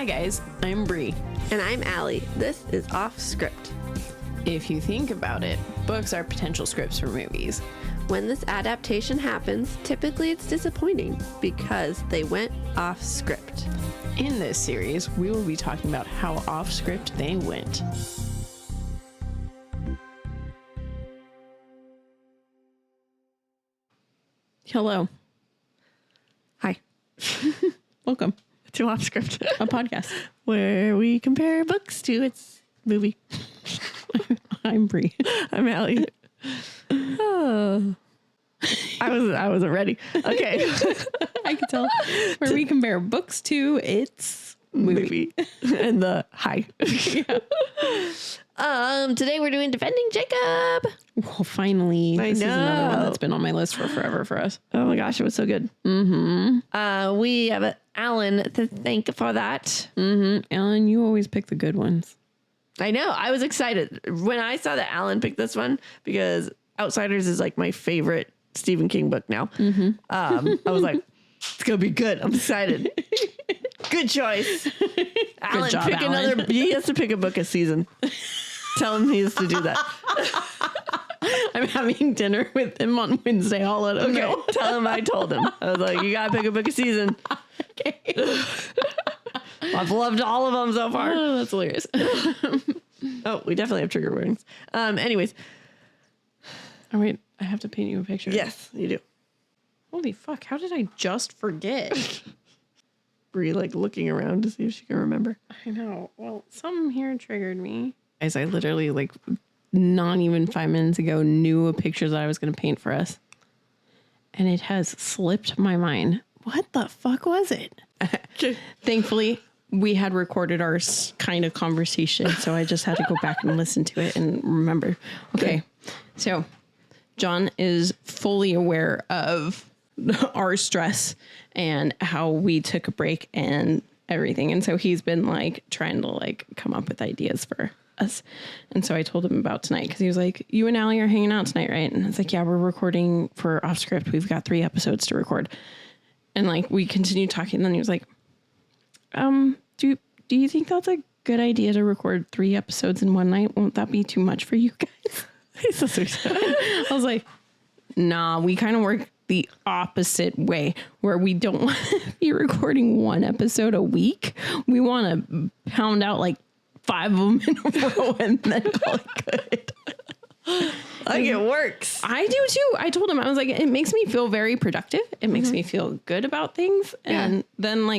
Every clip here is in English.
Hi guys, I'm Bri. And I'm Alli. This is Offscript. If you think about it, books are potential scripts for movies. When this adaptation happens, typically it's disappointing because they went off script. In this series, we will be talking about how off script they went. Hello. Hi. Welcome To Offscript, a podcast. where we compare books to its movie. I'm Bri. I'm Alli. Oh. I wasn't ready. Okay. I can tell. Where we compare books to its movie. And the hi. Yeah. Today we're doing Defending Jacob. Well, finally. I This is another one know. that's been on my list for forever for us. Oh my gosh, it was so good. Mm-hmm. We have Alan to thank for that. Mm-hmm. Ellen, you always pick the good ones. I know. I was excited when I saw that Alan picked this one because Outsiders is like my favorite Stephen King book now. I was like, it's gonna be good. I'm excited. Good choice. Alan, job, pick Alan. another. He has to pick a book a season. Tell him he has to do that. I'm having dinner with him on Wednesday. I'll let him Okay. know. Tell him I told him. I was like, you gotta pick a book a season. Okay. I've loved all of them so far. Oh, that's hilarious. Oh, we definitely have trigger warnings. Anyways, Oh, wait. I have to paint you a picture. yes, you do. Holy fuck. How did I just forget? Bri like looking around to see if she can remember. I know. Well, something here triggered me. Guys, I literally, like, not even 5 minutes ago knew a picture that I was going to paint for us. And it has slipped my mind. What the fuck was it? Thankfully, we had recorded our kind of conversation, so I just had to go back and listen to it and remember. Okay, so John is fully aware of our stress and how we took a break and everything. And so he's been like trying to like come up with ideas for us. And so I told him about tonight because he was like, you and Alli are hanging out tonight, right? And it's like, yeah, we're recording for Offscript. We've got 3 episodes to record. And like we continued talking. And then he was like, do you think that's a good idea to record 3 episodes in one night? Won't that be too much for you guys? He's so sweet. I was like, nah, we kind of work the opposite way where we don't want to be recording 1 episode a week. We want to pound out like 5 of them in a row and then call it good. Like it works. I do too. I told him, I was like, it makes me feel very productive. It makes me feel good about things. And then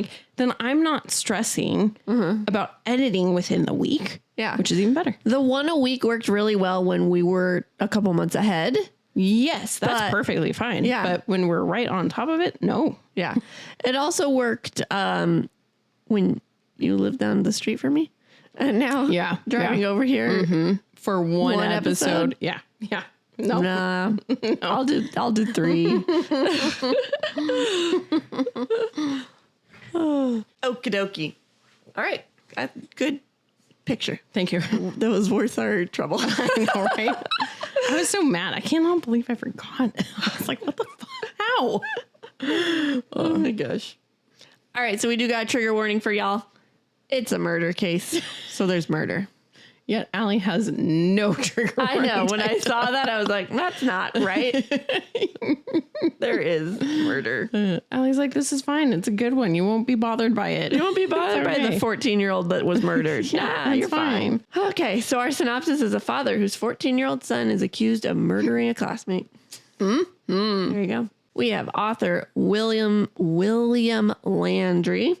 I'm not stressing about editing within the week. Yeah. Which is even better. The 1 a week worked really well when we were a couple months ahead. Yes, that's But- perfectly fine. Yeah. But when we're right on top of it, no. Yeah. It also worked when you lived down the street from me. And now driving over here. For one episode? episode. Yeah. Yeah. No. Nah. I'll do 3. Okie dokie. All right. Good picture. Thank you. That was worth our trouble. I know, right? I was so mad. I cannot believe I forgot. I was like, what the fuck? How? Oh my gosh. All right. So we do got a trigger warning for y'all. It's a murder case. So there's murder. Yet Alli has no trigger I know. warning When I type saw that, I was like, that's not right. There is murder. Allie's like, this is fine. It's a good one. You won't be bothered by it. You won't be bothered It's by the okay. 14-year-old that was murdered. Yeah, Nah, that's you're fine. Okay, so our synopsis is a father whose 14-year-old son is accused of murdering a classmate. There you go. We have author William Landry.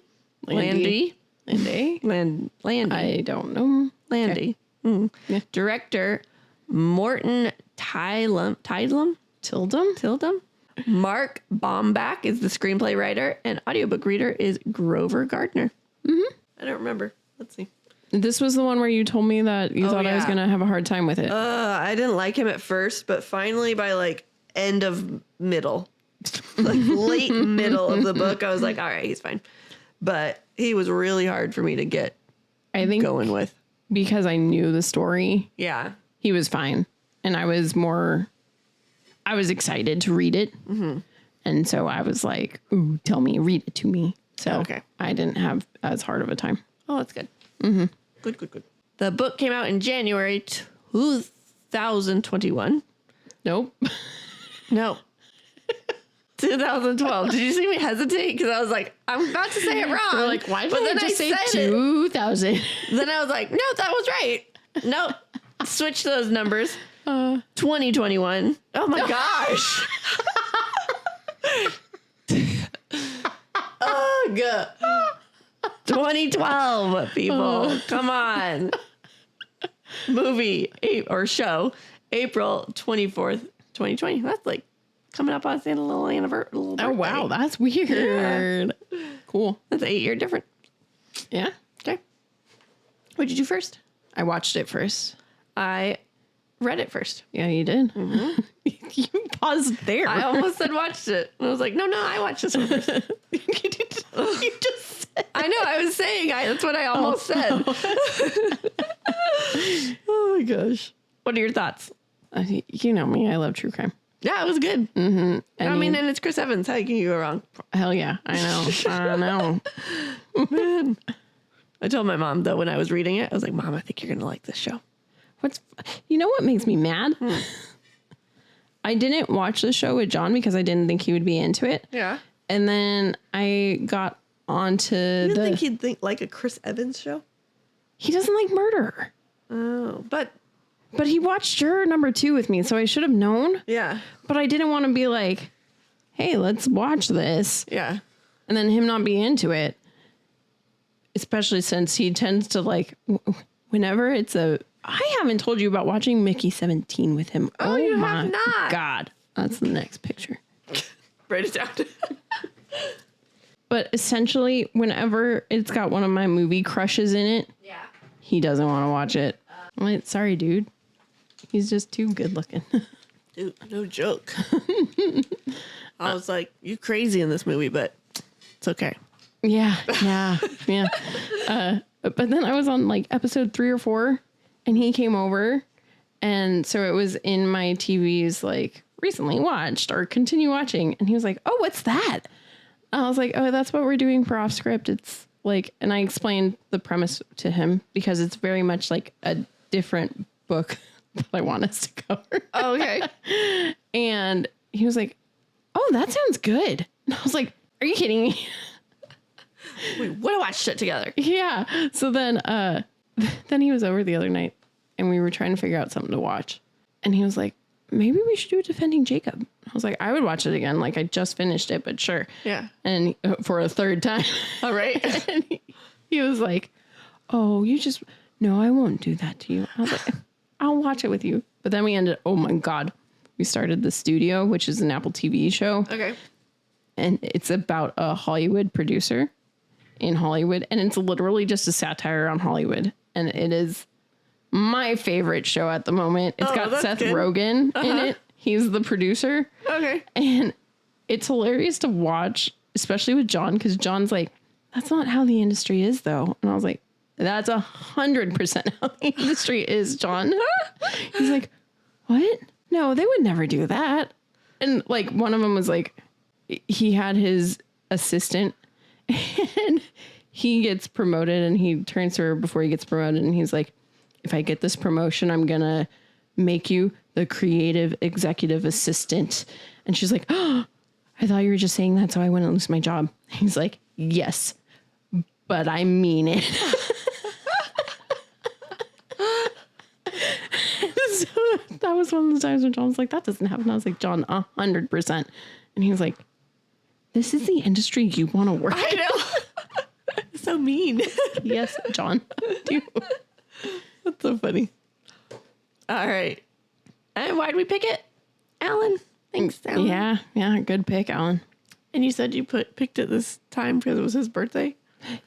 Landay. I don't know. Landay. Okay. Yeah. Director Morton Tildum. Mark Baumbach is the screenplay writer, and audiobook reader is Grover Gardner. I don't remember. Let's see. This was the one where you told me that you thought I was yeah. going to have a hard time with it. I didn't like him at first, but finally by like end of middle, like late middle of the book, I was like, all right, he's fine. But he was really hard for me to get I think going with. because I knew the story, Yeah. he was fine. And I was excited to read it. And so I was like, ooh, tell me, read it to me. So Okay. I didn't have as hard of a time. Oh, that's good. Mm-hmm. Good. The book came out in January 2021. Nope. No. 2012. Did you see me hesitate? Because I was like, I'm about to say it wrong. We're like, why did I just say 2000? Then I was like, no, that was right. Nope. Switch those numbers. 2021. Oh my gosh. Ugh. 2012, people. Come on. Movie or show, April 24th, 2020. That's like coming up on saying a little anniversary. Oh, wow. That's weird. Yeah. Cool. That's 8 year different. Yeah. Okay. What did you do first? I watched it first. I read it first. Yeah, you did. Mm-hmm. You paused there. I almost said watched it. And I was like, no, I watched this one first. You just said. I know. I was saying that's what I almost said. Oh my gosh. What are your thoughts? You know me. I love true crime. Yeah, it was good. Mm-hmm. I mean, and it's Chris Evans. How can you go wrong? Hell yeah. I know. I know. Man. I told my mom, though, when I was reading it, I was like, Mom, I think you're going to like this show. You know what makes me mad? I didn't watch the show with John because I didn't think he would be into it. Yeah. And then I got onto You didn't think he'd like a Chris Evans show? He doesn't like murder. Oh, but he watched Juror number 2 with me, so I should have known. Yeah. But I didn't want to be like, hey, let's watch this. Yeah. And then him not be into it. Especially since he tends to like, whenever it's I haven't told you about watching Mickey 17 with him. Oh, you have not. God. That's the next picture. Write it down. But essentially, whenever it's got one of my movie crushes in it, Yeah. he doesn't want to watch it. I'm like, sorry, dude. He's just too good looking. Dude, no joke. I was like, you crazy in this movie, but it's okay. Yeah. But then I was on like episode 3 or 4 and he came over. And so it was in my TV's like recently watched or continue watching. And he was like, oh, what's that? I was like, oh, that's what we're doing for Offscript. It's like, and I explained the premise to him because it's very much like a different book that I want us to cover. Oh, okay. And he was like, oh, that sounds good. And I was like, are you kidding me? We would have watched it together. Yeah. So then he was over the other night and we were trying to figure out something to watch. And he was like, maybe we should do Defending Jacob. I was like, I would watch it again. Like I just finished it, but sure. Yeah. And for a third time. All right. And he was like, oh, no, I won't do that to you. I was like, I'll watch it with you. But then oh my God. We started The Studio, which is an Apple TV show. Okay. And it's about a Hollywood producer in Hollywood. And it's literally just a satire on Hollywood. And it is my favorite show at the moment. It's got Seth Rogen in it. He's the producer. Okay. And it's hilarious to watch, especially with John, because John's like, that's not how the industry is, though. And I was like, that's 100% how the industry is, John. He's like, what? No, they would never do that. And like one of them was like, he had his assistant and he gets promoted and he turns to her before he gets promoted and he's like, if I get this promotion, I'm going to make you the creative executive assistant. And she's like, oh, I thought you were just saying that so I wouldn't lose my job. He's like, yes, but I mean it. So that was one of the times when John was like, that doesn't happen. I was like, John, 100%. And he was like, this is the industry you want to work in. I know. So mean. Yes, John. Do. That's so funny. All right. And why'd we pick it? Alan. Thanks, Alan. Yeah. Good pick, Alan. And you said you picked it this time because it was his birthday?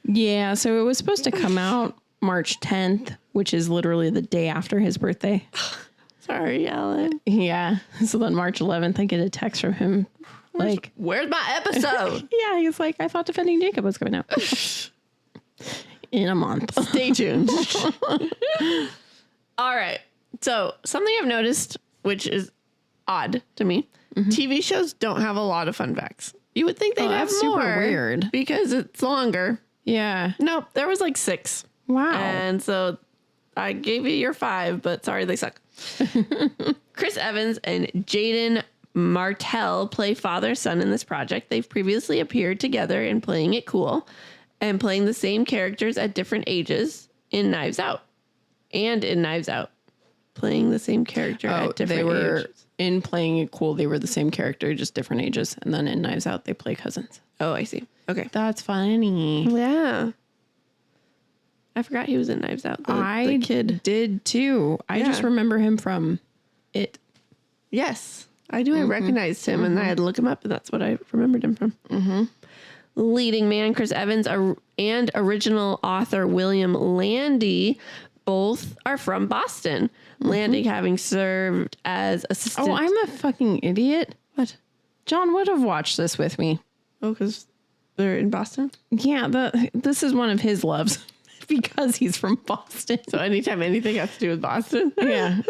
Yeah. So it was supposed to come out March 10th, which is literally the day after his birthday. Sorry, Alan. Yeah. So then March 11th, I get a text from him. Where's my episode? Yeah. He's like, I thought Defending Jacob was coming out. In a month. Stay tuned. All right. So something I've noticed, which is odd to me, TV shows don't have a lot of fun facts. You would think they'd have more. Super weird. Because it's longer. Yeah. Nope, there was like 6. Wow. And so I gave you your 5, but sorry, they suck. Chris Evans and Jaden Martell play father-son in this project. They've previously appeared together in Playing It Cool and playing the same characters at different ages in Knives Out. And in Knives Out. Playing the same character at different ages. In Playing It Cool, they were the same character, just different ages. And then in Knives Out, they play cousins. Oh, I see. Okay. That's funny. Yeah. I forgot he was in Knives Out. The kid did too. I just remember him from It. Yes, I do. I recognized him, and I had to look him up, and that's what I remembered him from. Leading man Chris Evans and original author William Landay both are from Boston. Landay having served as assistant. Oh, I'm a fucking idiot. What? John would have watched this with me. Oh, because they're in Boston? Yeah, this is one of his loves because he's from Boston. So anytime anything has to do with Boston? Yeah.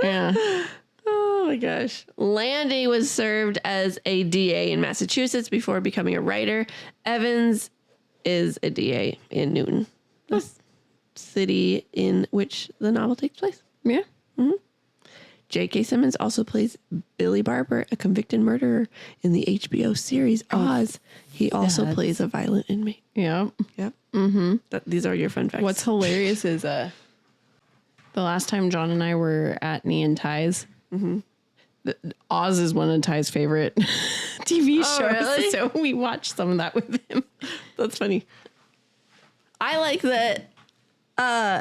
Oh my gosh. Landay was served as a DA in Massachusetts before becoming a writer. Evans is a DA in Newton, the city in which the novel takes place. Yeah. J.K. Simmons also plays Billy Barber, a convicted murderer in the HBO series Oz. He also plays a violent inmate. Yeah. Yep. These are your fun facts. What's hilarious is the last time John and I were at Knee and Ties, Oz is one of Ty's favorite TV shows. Really? So we watched some of that with him. That's funny. I like that.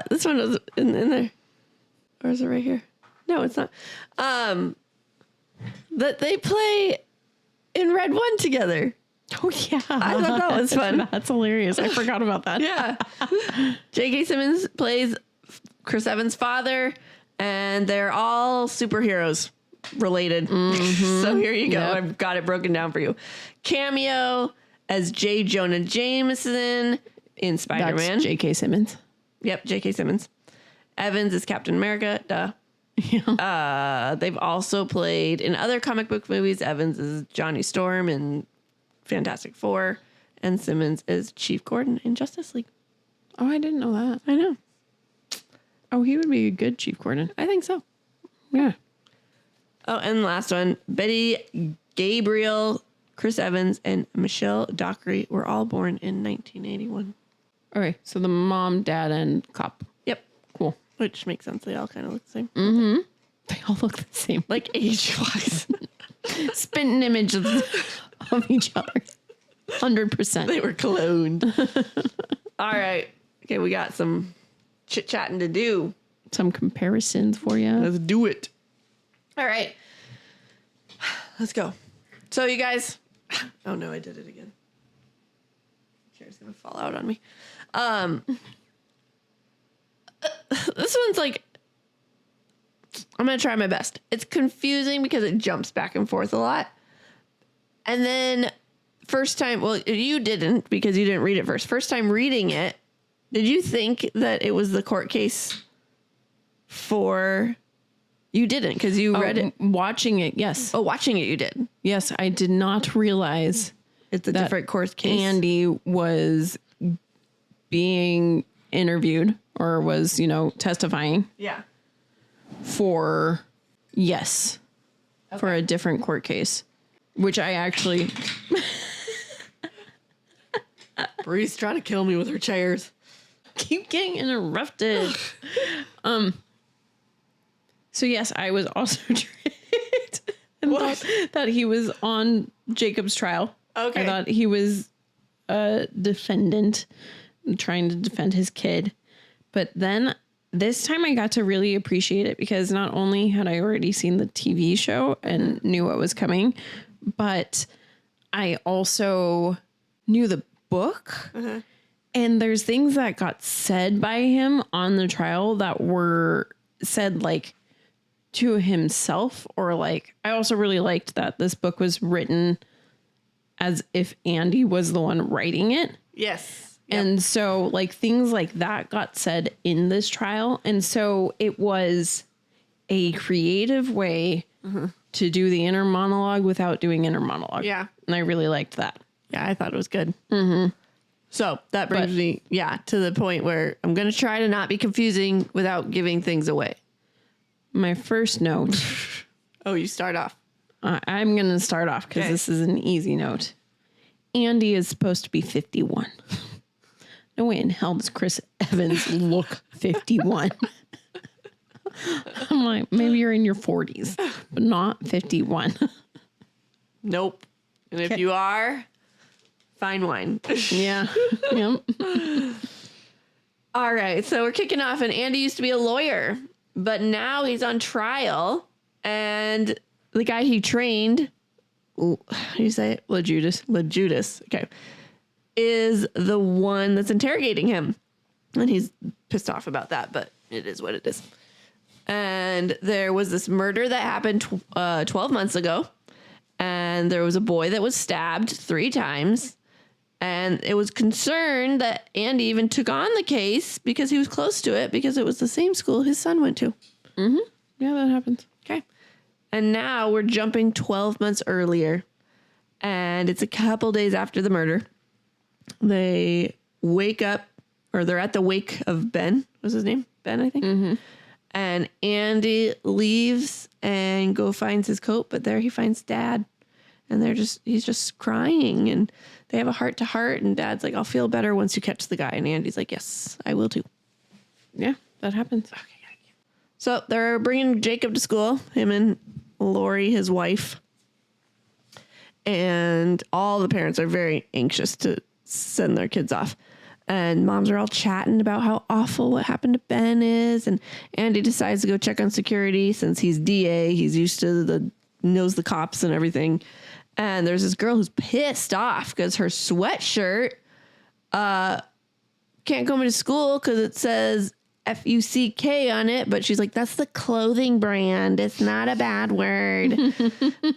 This one was in there. Or is it right here? No, it's not. That they play in Red 1 together. Oh, yeah. I thought that was fun. That's hilarious. I forgot about that. Yeah. J.K. Simmons plays Chris Evans' father, and they're all superheroes related. So here you go. Yep. I've got it broken down for you. Cameo as J. Jonah Jameson in Spider-Man. That's J.K. Simmons. Yep, J.K. Simmons. Evans is Captain America. Duh. Yeah. They've also played in other comic book movies. Evans is Johnny Storm in Fantastic Four, and Simmons is Chief Gordon in Justice League. Oh, I didn't know that. I know. Oh, he would be a good Chief Gordon. I think so. Yeah. Oh, and the last one, Betty Gabriel, Chris Evans, and Michelle Dockery were all born in 1981. Okay, so the mom, dad, and cop. Yep. Cool. Which makes sense. They all kind of look the same. They all look the same. Like age-wise. Spitting images of each other. 100%. They were cloned. All right. Okay, we got some chit-chatting to do. Some comparisons for you. Let's do it. All right. Let's go. So you guys, oh no, I did it again. Chair's going to fall out on me. This one's like, I'm going to try my best. It's confusing because it jumps back and forth a lot. And then first time, well, you didn't because you didn't read it first. First time reading it, did you think that it was the court case for... You didn't because you read it. Watching it, yes. Oh, watching it, you did. Yes, I did not realize It's a different court case. Andy was being interviewed or was, testifying Yeah. for, for a different court case, which I actually... Bri's trying to kill me with her chairs. keep getting interrupted. So yes, I was also tricked and thought that he was on Jacob's trial. Okay. I thought he was a defendant trying to defend his kid. But then this time I got to really appreciate it because not only had I already seen the TV show and knew what was coming, but I also knew the book. And there's things that got said by him on the trial that were said like to himself, or like, I also really liked that this book was written as if Andy was the one writing it. Yes. And so like things like that got said in this trial. And so it was a creative way to do the inner monologue without doing inner monologue. Yeah. And I really liked that. Yeah, I thought it was good. So that brings me, to the point where I'm going to try to not be confusing without giving things away. My first note. Oh, you start off. I'm going to start off because this is an easy note. Andy is supposed to be 51. No way in hell does Chris Evans look 51. I'm like, maybe you're in your 40s, but not 51. Nope. And if you are, fine wine. Yeah. Yep. All right. So we're kicking off, and Andy used to be a lawyer, but now he's on trial. And the guy he trained, how do you say it? LeJudas. Okay. Is the one that's interrogating him. And he's pissed off about that, but it is what it is. And there was this murder that happened 12 months ago. And there was a boy that was stabbed 3 times. And it was concerned that Andy even took on the case because he was close to it, because it was the same school his son went to. Mm-hmm. Yeah, that happens. Okay. And now we're jumping 12 months earlier. And it's a couple days after the murder. They wake up, or they're at the wake of Ben. What's his name? Ben, I think. Mm-hmm. And Andy leaves and finds his coat, but there he finds Dad. And he's just crying, and they have a heart to heart, and Dad's like, I'll feel better once you catch the guy. And Andy's like, yes, I will too. Yeah, that happens. Okay. So they're bringing Jacob to school, him and Lori, his wife. And all the parents are very anxious to send their kids off. And moms are all chatting about how awful what happened to Ben is. And Andy decides to go check on security since he's DA. He's used to knows the cops and everything. And there's this girl who's pissed off because her sweatshirt can't come into school because it says FUCK on it. But she's like, that's the clothing brand. It's not a bad word.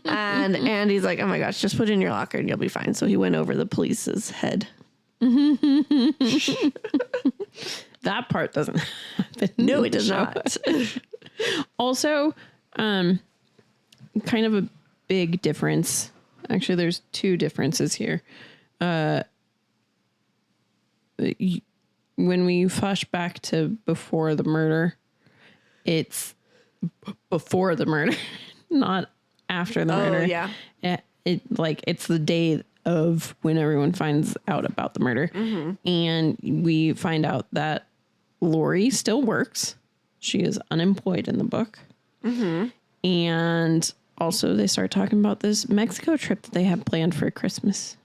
And Andy's like, oh my gosh, just put it in your locker and you'll be fine. So he went over the police's head. That part doesn't happen. No, it does not. Also, kind of a big difference. Actually, there's 2 differences here. When we flash back to before the murder, it's before the murder, not after the murder. Yeah. It's the day of when everyone finds out about the murder. Mm-hmm. And we find out that Lori still works. She is unemployed in the book. Mm-hmm. And also they start talking about this Mexico trip that they have planned for Christmas.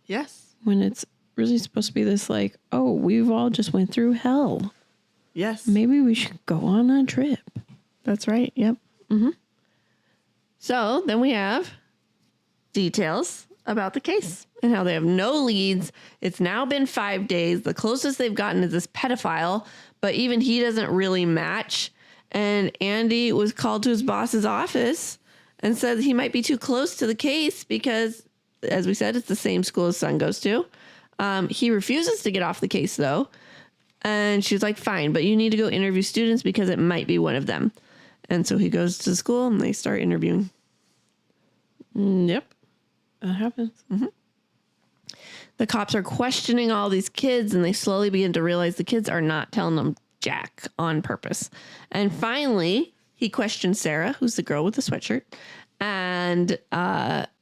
Yes. When it's really supposed to be this like, oh, we've all just went through hell. Yes. Maybe we should go on a trip. That's right. Yep. Mm-hmm. So then we have details about the case and how they have no leads. It's now been 5 days. The closest they've gotten is this pedophile, but even he doesn't really match. And Andy was called to his boss's office and said he might be too close to the case because, as we said, it's the same school his son goes to. He refuses to get off the case, though. And she's like, fine, but you need to go interview students because it might be one of them. And so he goes to school and they start interviewing. Yep. That happens. Mm-hmm. The cops are questioning all these kids and they slowly begin to realize the kids are not telling them jack on purpose. And finally, he questions Sarah, who's the girl with the sweatshirt. And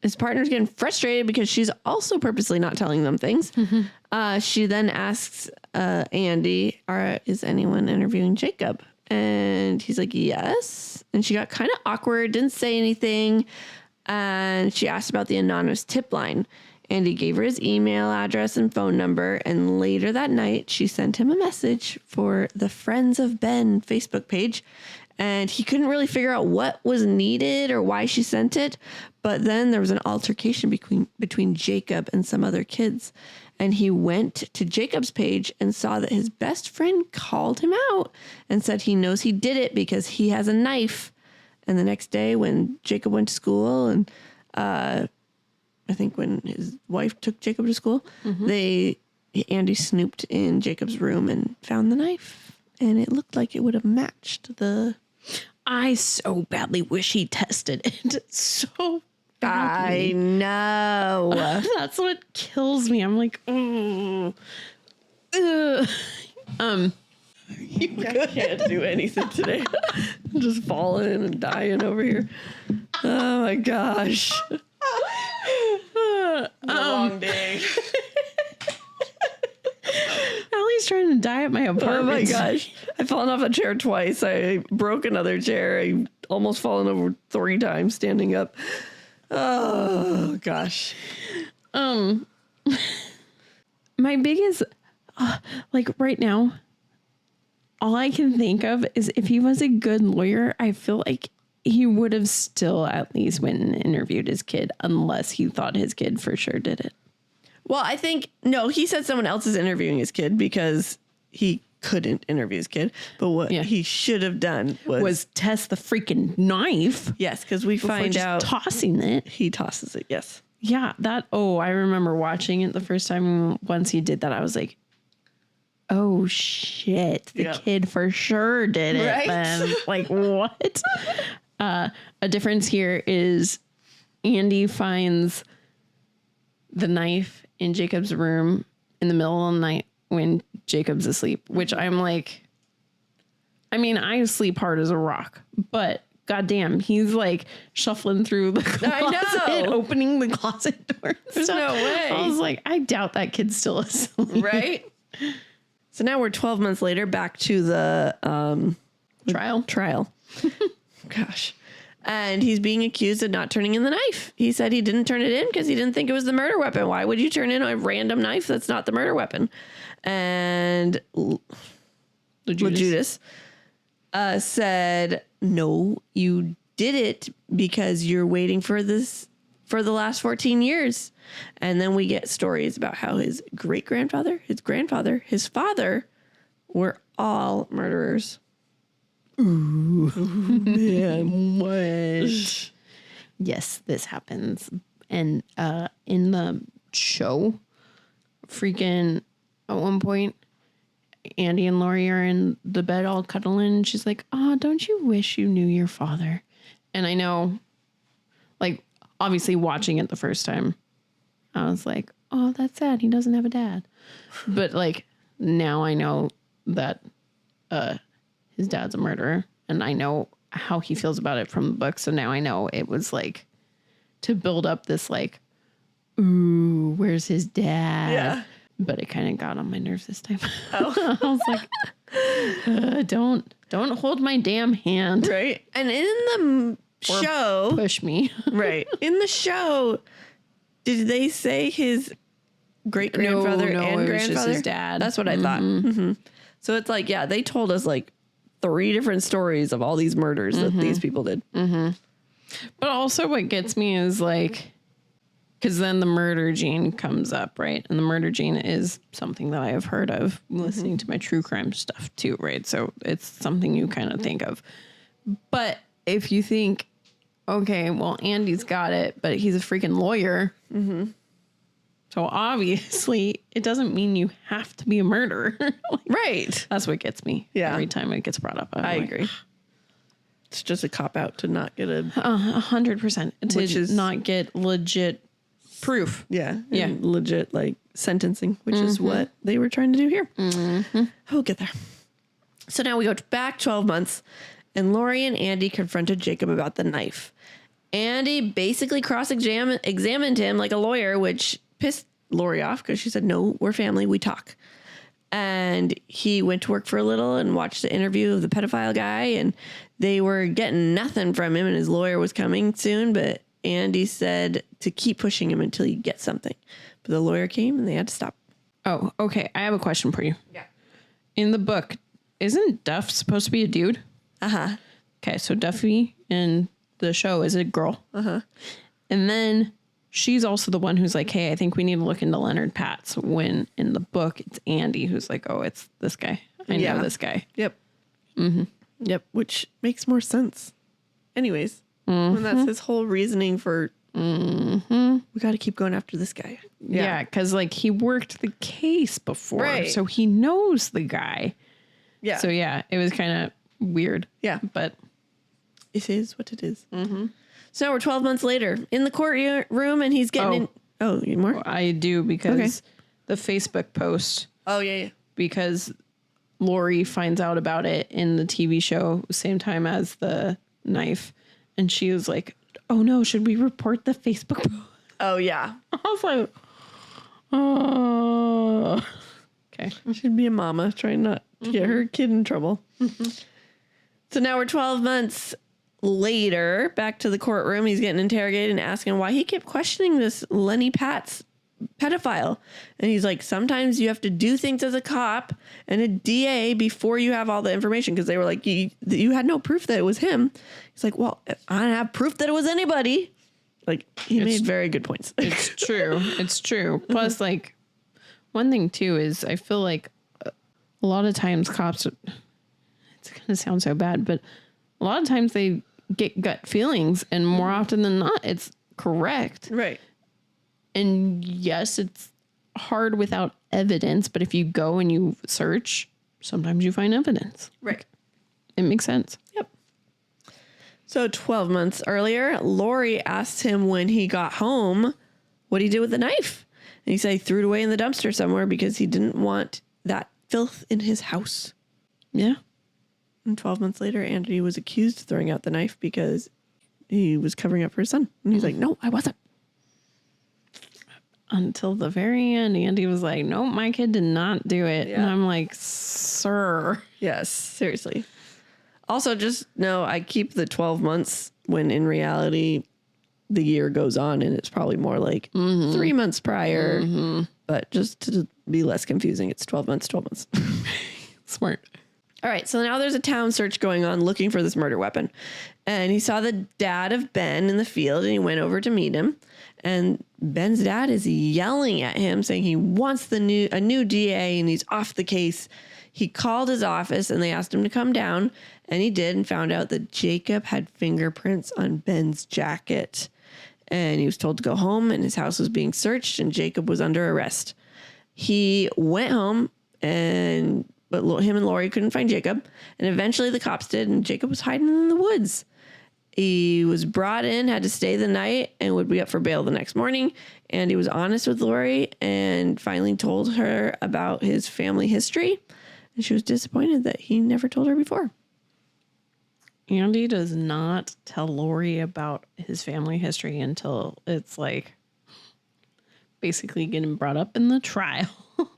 his partner's getting frustrated because she's also purposely not telling them things. Mm-hmm. She then asks Andy, is anyone interviewing Jacob? And he's like, yes. And she got kind of awkward, didn't say anything. And she asked about the anonymous tip line. Andy gave her his email address and phone number. And later that night, she sent him a message for the Friends of Ben Facebook page. And he couldn't really figure out what was needed or why she sent it. But then there was an altercation between Jacob and some other kids. And he went to Jacob's page and saw that his best friend called him out and said he knows he did it because he has a knife. And the next day when Jacob went to school and I think when his wife took Jacob to school, mm-hmm. Andy snooped in Jacob's room and found the knife. And it looked like it would have matched the... I so badly wish he tested it so I know. That's what kills me. I'm like, oh. I can't do anything today. I'm just falling and dying over here. Oh my gosh. Long day. Allie's trying to die at my apartment. Oh my gosh. I've fallen off a chair twice. I broke another chair. I almost fallen over 3 times standing up. Oh gosh. My biggest, like right now, all I can think of is if he was a good lawyer, I feel like he would have still at least went and interviewed his kid, unless he thought his kid for sure did it. Well, I think, no, he said someone else is interviewing his kid because he couldn't interview his kid. But what he should have done was test the freaking knife. Yes, because we find out tossing it. He tosses it. Yes. Yeah, I remember watching it the first time. Once he did that, I was like, oh shit, the kid for sure did it. Right? Then. Like, what? A difference here is Andy finds the knife in Jacob's room in the middle of the night when Jacob's asleep, which I'm like, I mean, I sleep hard as a rock, but goddamn, he's like shuffling through the closet, opening the closet door. There's no way. I was like, I doubt that kid's still asleep. Right? So now we're 12 months later, back to the trial. Gosh. And he's being accused of not turning in the knife. He said he didn't turn it in because he didn't think it was the murder weapon. Why would you turn in a random knife that's not the murder weapon? And Judas said, no, you did it because you're waiting for this for the last 14 years. And then we get stories about how his great-grandfather, his grandfather, his father were all murderers. Ooh, man, what? Yes, this happens. And in the show, freaking at one point, Andy and Lori are in the bed all cuddling. And she's like, oh, don't you wish you knew your father? And I know, like, obviously watching it the first time, I was like, oh, that's sad. He doesn't have a dad. But, like, now I know that his dad's a murderer, and I know how he feels about it from the book. So now I know it was like to build up this like, ooh, where's his dad? Yeah. But it kind of got on my nerves this time. Oh. I was like, don't hold my damn hand. Right. And in the show, push me. Right. In the show, did they say his great-grandfather and grandfather? It was just his dad. That's what I thought. Mm-hmm. So it's like, yeah, they told us like 3 different stories of all these murders that these people did. Mm-hmm. But also what gets me is like, because then the murder gene comes up, right? And the murder gene is something that I have heard of listening to my true crime stuff too, right? So it's something you kind of think of. But if you think, okay, well, Andy's got it, but he's a freaking lawyer. Mm-hmm. So obviously, it doesn't mean you have to be a murderer. Like, right. That's what gets me. Yeah. Every time it gets brought up. I agree. It's just a cop-out to not get 100%. To not get legit proof. Yeah. Yeah. Legit, like, sentencing, which is what they were trying to do here. Mm-hmm. We'll get there. So now we go back 12 months, and Lori and Andy confronted Jacob about the knife. Andy basically cross-examined him like a lawyer, which pissed Lori off because she said, no, we're family, we talk. And he went to work for a little and watched the interview of the pedophile guy, and they were getting nothing from him, and his lawyer was coming soon, but Andy said to keep pushing him until you get something. But the lawyer came and they had to stop. Oh, okay. I have a question for you. Yeah. In the book, isn't Duff supposed to be a dude? Uh-huh. Okay, so Duffy in the show is a girl. Uh-huh. And then she's also the one who's like, hey, I think we need to look into Leonard Patz, when in the book it's Andy who's like, oh, it's this guy. I know this guy. Yep. Mm-hmm. Yep. Which makes more sense. Anyways, and that's his whole reasoning for, we got to keep going after this guy. Yeah, because like he worked the case before, right. So he knows the guy. Yeah. So yeah, it was kind of weird. Yeah. But it is what it is. Mm-hmm. So we're 12 months later in the courtroom, and he's getting in. Oh, you more? I do because the Facebook post. Oh, yeah. Because Lori finds out about it in the TV show, same time as the knife. And she was like, oh no, should we report the Facebook post? Oh, yeah. I was like, oh. Okay. Should be a mama trying not to get her kid in trouble. So now we're 12 months later, back to the courtroom. He's getting interrogated and asking why he kept questioning this Lenny Pat's pedophile. And he's like, sometimes you have to do things as a cop and a DA before you have all the information. Because they were like, you had no proof that it was him. He's like, well, I don't have proof that it was anybody. Like, he made very good points. It's true. It's true. Plus, like, one thing, too, is I feel like a lot of times cops, it's going to sound so bad, but a lot of times they get gut feelings, and more often than not, it's correct. Right. And yes, it's hard without evidence, but if you go and you search, sometimes you find evidence. Right. It makes sense. Yep. So 12 months earlier, Lori asked him when he got home what he did with the knife. And he said he threw it away in the dumpster somewhere because he didn't want that filth in his house. Yeah. And 12 months later, Andy was accused of throwing out the knife because he was covering up for his son. And he's like, no, I wasn't. Until the very end, Andy was like, no, my kid did not do it. Yeah. And I'm like, sir. Yes, seriously. Also, just know I keep the 12 months when in reality the year goes on and it's probably more like 3 months prior. But just to be less confusing, it's 12 months, 12 months. Smart. All right, so now there's a town search going on looking for this murder weapon. And he saw the dad of Ben in the field and he went over to meet him. And Ben's dad is yelling at him saying he wants a new DA and he's off the case. He called his office and they asked him to come down, and he did, and found out that Jacob had fingerprints on Ben's jacket. And he was told to go home, and his house was being searched, and Jacob was under arrest. He went home, but him and Lori couldn't find Jacob. And eventually the cops did, and Jacob was hiding in the woods. He was brought in, had to stay the night, and would be up for bail the next morning. And he was honest with Lori and finally told her about his family history. And she was disappointed that he never told her before. Andy does not tell Lori about his family history until it's like basically getting brought up in the trial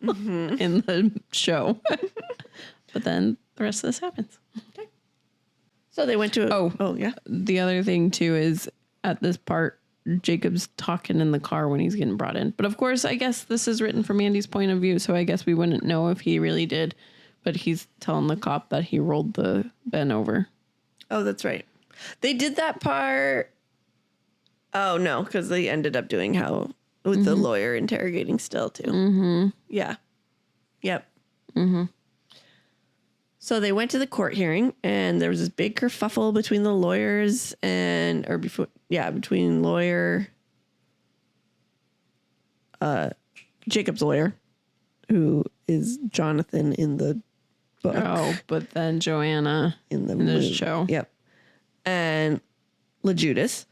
in the show. But then the rest of this happens. Okay. So they went to yeah. The other thing too is at this part, Jacob's talking in the car when he's getting brought in. But of course, I guess this is written from Andy's point of view, so I guess we wouldn't know if he really did. But he's telling the cop that he rolled the Ben over. Oh, that's right. They did that part. Oh, no, because they ended up doing with the lawyer interrogating still, too. Mm-hmm. Yeah. Yep. Mm-hmm. So they went to the court hearing, and there was this big kerfuffle between the lawyers between lawyer, Jacob's lawyer, who is Jonathan in the book. Oh, but then Joanna in the show. Yep. And LaJudas.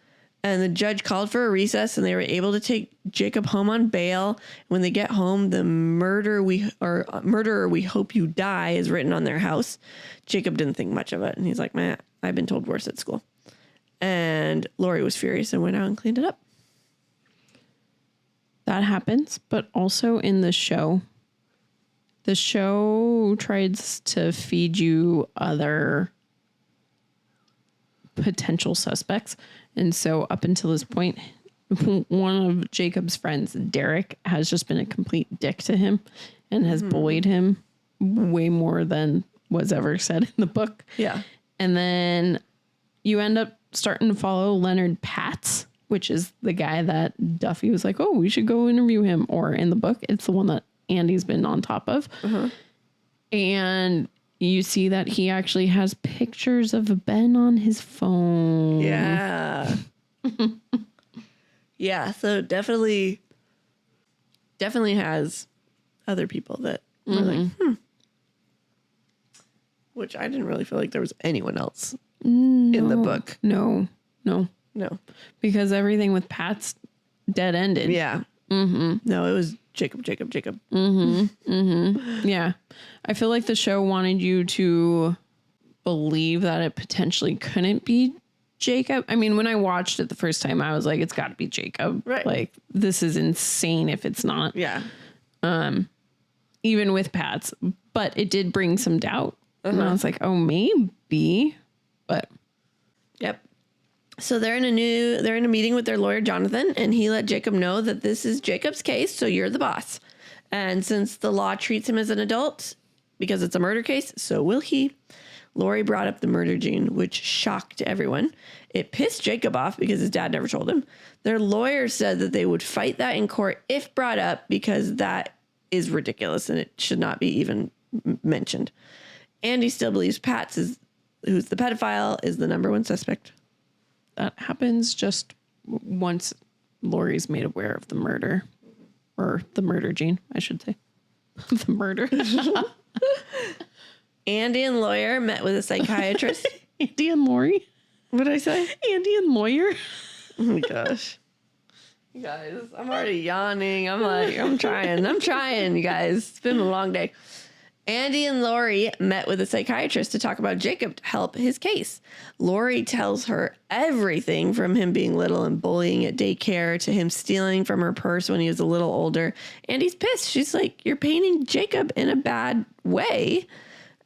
And the judge called for a recess, and they were able to take Jacob home on bail. When they get home, the murderer we hope you die is written on their house. Jacob didn't think much of it, and he's like, man, I've been told worse at school. And Lori was furious and went out and cleaned it up. That happens, but also in the show tries to feed you other potential suspects. And so up until this point, one of Jacob's friends, Derek, has just been a complete dick to him and has bullied him way more than was ever said in the book. Yeah. And then you end up starting to follow Leonard Patz, which is the guy that Duffy was like, oh, we should go interview him. Or in the book, it's the one that Andy's been on top of. Uh-huh. And you see that he actually has pictures of Ben on his phone. Yeah. Yeah. So definitely has other people that were like, which I didn't really feel like there was anyone else in the book. No. No. Because everything with Pat's dead ended. Yeah. No, it was Jacob. Yeah. I feel like the show wanted you to believe that it potentially couldn't be Jacob. I mean, when I watched it the first time, I was like, it's got to be Jacob. Right. Like, this is insane if it's not. Yeah. Even with Pat's. But it did bring some doubt. And I was like, oh, maybe. But. Yep. So they're in a meeting with their lawyer, Jonathan, and he let Jacob know that this is Jacob's case, so you're the boss. And since the law treats him as an adult, because it's a murder case, so will he. Lori brought up the murder gene, which shocked everyone. It pissed Jacob off because his dad never told him. Their lawyer said that they would fight that in court if brought up because that is ridiculous and it should not be even mentioned. Andy still believes Pat, who's the pedophile, is the number one suspect. That happens just once Lori's made aware of the murder. Or the murder gene, I should say. The murder. Andy and lawyer met with a psychiatrist. Andy and Lori? What did I say? Andy and lawyer? Oh my gosh. You guys, I'm already yawning. I'm trying, you guys. It's been a long day. Andy and Lori met with a psychiatrist to talk about Jacob to help his case. Lori tells her everything from him being little and bullying at daycare to him stealing from her purse when he was a little older. Andy's pissed. She's like, you're painting Jacob in a bad way.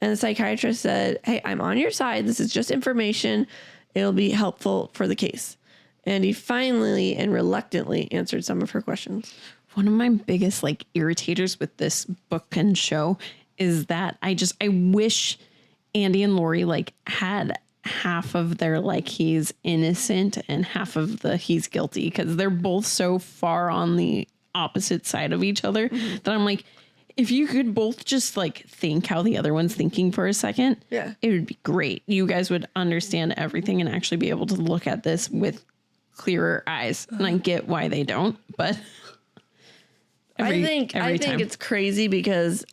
And the psychiatrist said, hey, I'm on your side. This is just information. It'll be helpful for the case. And he finally and reluctantly answered some of her questions. One of my biggest irritators with this book and show is that I wish Andy and Lori had half of their he's innocent and half of the he's guilty, because they're both so far on the opposite side of each other that I'm like, if you could both just think how the other one's thinking for a second, yeah, it would be great. You guys would understand everything and actually be able to look at this with clearer eyes. And I get why they don't, but I think it's crazy because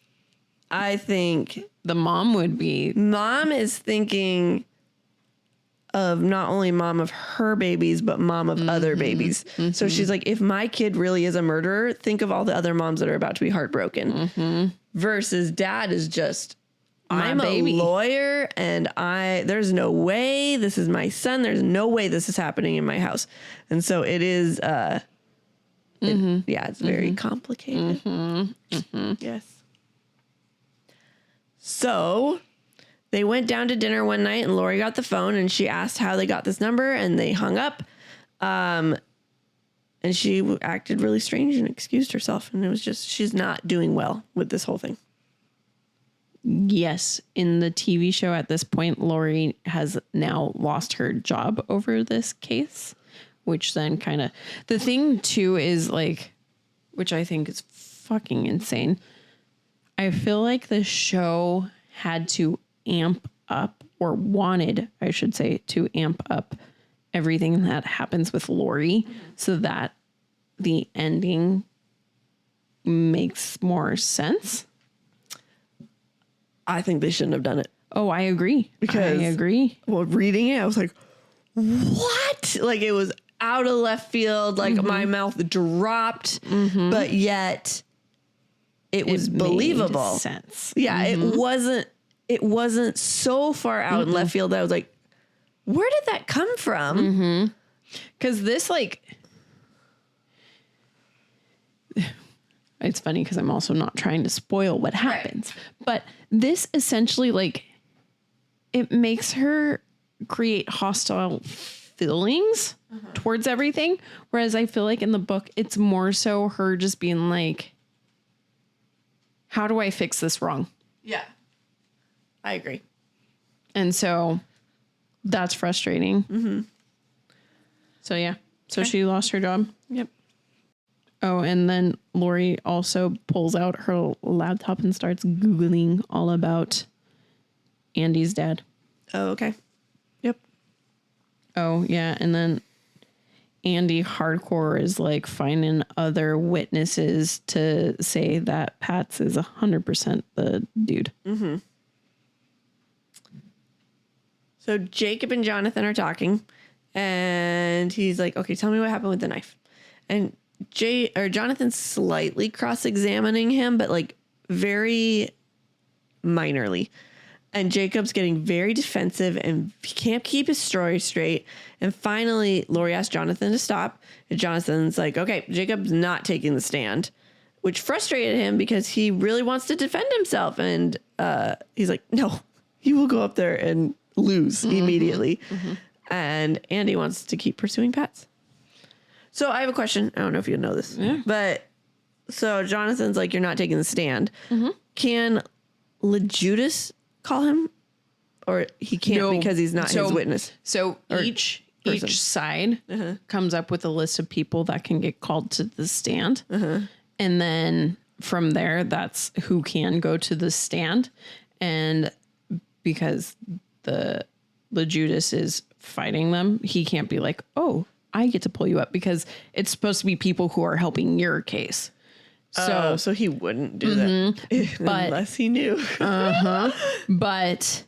I think the mom is thinking of not only mom of her babies, but mom of other babies. So she's like, if my kid really is a murderer, think of all the other moms that are about to be heartbroken. Versus dad is just, I'm a lawyer and there's no way this is my son. There's no way this is happening in my house. And so it is, it's very complicated. Yes. So they went down to dinner one night and Lori got the phone and she asked how they got this number and they hung up. And she acted really strange and excused herself. And it was just, she's not doing well with this whole thing. Yes. In the TV show at this point, Lori has now lost her job over this case, which then the thing too is which I think is fucking insane. I feel like the show had to amp up, or wanted, I should say, to amp up everything that happens with Lori so that the ending makes more sense. I think they shouldn't have done it. Oh, I agree. Because well, reading it, I was like, what? It was out of left field. My mouth dropped, but yet it was believable. Made sense. Yeah, it wasn't so far out in left field that I was like, where did that come from? Because this it's funny because I'm also not trying to spoil what happens, but this essentially it makes her create hostile feelings towards everything. Whereas I feel like in the book, it's more so her just being like, how do I fix this wrong? Yeah, I agree. And so that's frustrating. So yeah. So she lost her job. Yep. Oh, and then Lori also pulls out her laptop and starts Googling all about Andy's dad. Oh, okay. Yep. Oh, yeah. And then Andy hardcore is finding other witnesses to say that Pat's is 100% the dude. So Jacob and Jonathan are talking, And he's like, okay, tell me what happened with the knife. And Jonathan's slightly cross-examining him, but like very minorly. And Jacob's getting very defensive and he can't keep his story straight. And finally, Lori asks Jonathan to stop. And Jonathan's like, okay, Jacob's not taking the stand, which frustrated him because he really wants to defend himself. And he's like, no, you will go up there and lose immediately. And Andy wants to keep pursuing Pats. So I have a question. I don't know if you know this, but so Jonathan's like, you're not taking the stand. Can LeJudas call him, or he can't because he's not his witness? So each side comes up with a list of people that can get called to the stand. And then from there, that's who can go to the stand. And because the Judas is fighting them, he can't be like, oh, I get to pull you up, because it's supposed to be people who are helping your case. So he wouldn't do that unless he knew. But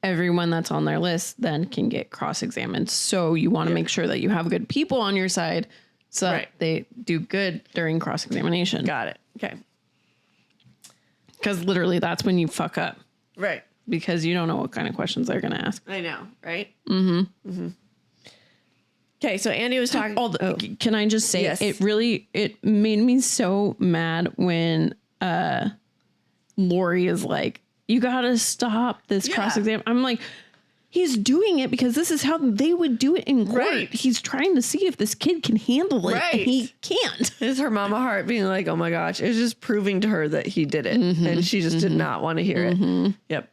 everyone that's on their list then can get cross-examined. So you want to make sure that you have good people on your side so that they do good during cross-examination. Got it. Okay. Because literally that's when you fuck up. Right. Because you don't know what kind of questions they're going to ask. I know, right? Okay, so Andy was talking... Can I just say, yes. it made me so mad when Lori is like, you got to stop this cross-exam. I'm like, he's doing it because this is how they would do it in court. Right. He's trying to see if this kid can handle it. Right. And he can't. It's her mama heart being like, oh my gosh. It's just proving to her that he did it. And she just did not want to hear it. Yep.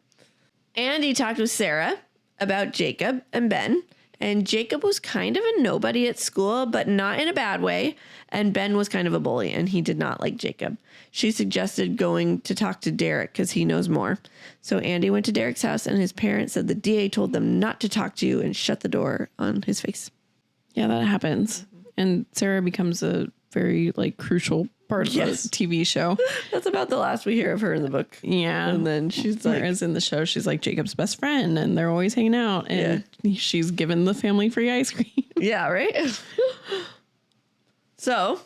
Andy talked with Sarah about Jacob and Ben. And Jacob was kind of a nobody at school, but not in a bad way. And Ben was kind of a bully, and he did not like Jacob. She suggested going to talk to Derek because he knows more. So Andy went to Derek's house, and his parents said the DA told them not to talk to you and shut the door on his face. Yeah, that happens. And Sarah becomes a very crucial part of the TV show. That's about the last we hear of her in the book. Yeah. And then she's like... Whereas in the show, she's like Jacob's best friend, and they're always hanging out, and she's given the family free ice cream. Yeah, right? So,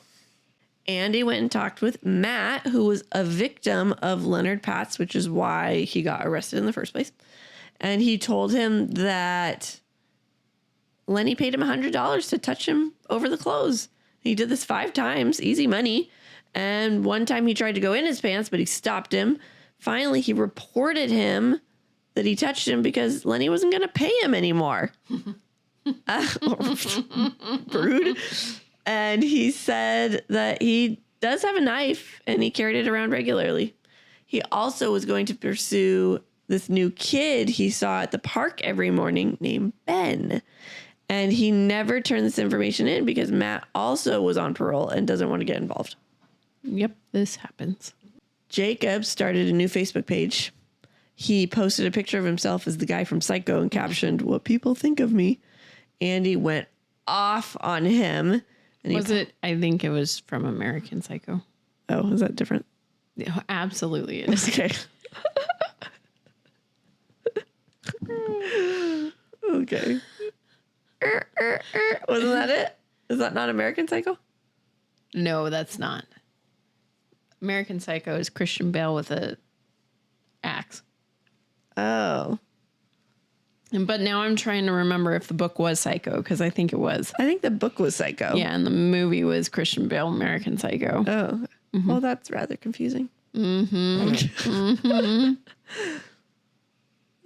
Andy went and talked with Matt, who was a victim of Leonard Patz, which is why he got arrested in the first place. And he told him that Lenny paid him $100 to touch him over the clothes. He did this 5 times, easy money. And one time he tried to go in his pants, but he stopped him. Finally, he reported him that he touched him because Lenny wasn't going to pay him anymore. Rude. And he said that he does have a knife and he carried it around regularly. He also was going to pursue this new kid he saw at the park every morning named Ben. And he never turned this information in because Matt also was on parole and doesn't want to get involved. Yep, this happens. Jacob started a new Facebook page. He posted a picture of himself as the guy from Psycho and captioned, "What people think of me." Andy went off on him. And I think it was from American Psycho. Oh, is that different? Yeah, absolutely it is. Okay. Okay. Wasn't that it? Is that not American Psycho? No, that's not. American Psycho is Christian Bale with a axe. Oh. But now I'm trying to remember if the book was Psycho, because I think it was. I think the book was Psycho. Yeah, and the movie was Christian Bale, American Psycho. Oh. Well, that's rather confusing.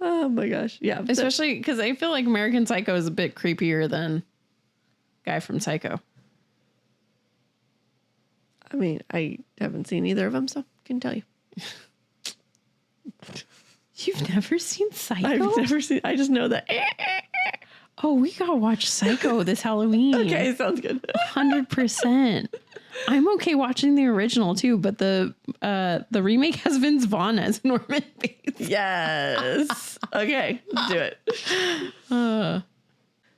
Oh my gosh. Yeah. Especially because I feel like American Psycho is a bit creepier than Guy from Psycho. I mean, I haven't seen either of them, so I can tell you. You've never seen Psycho? I've never seen. I just know that. Oh, we gotta watch Psycho this Halloween. Okay, sounds good. 100%. I'm okay watching the original too, but the remake has Vince Vaughn as Norman Bates. Yes. Okay, do it.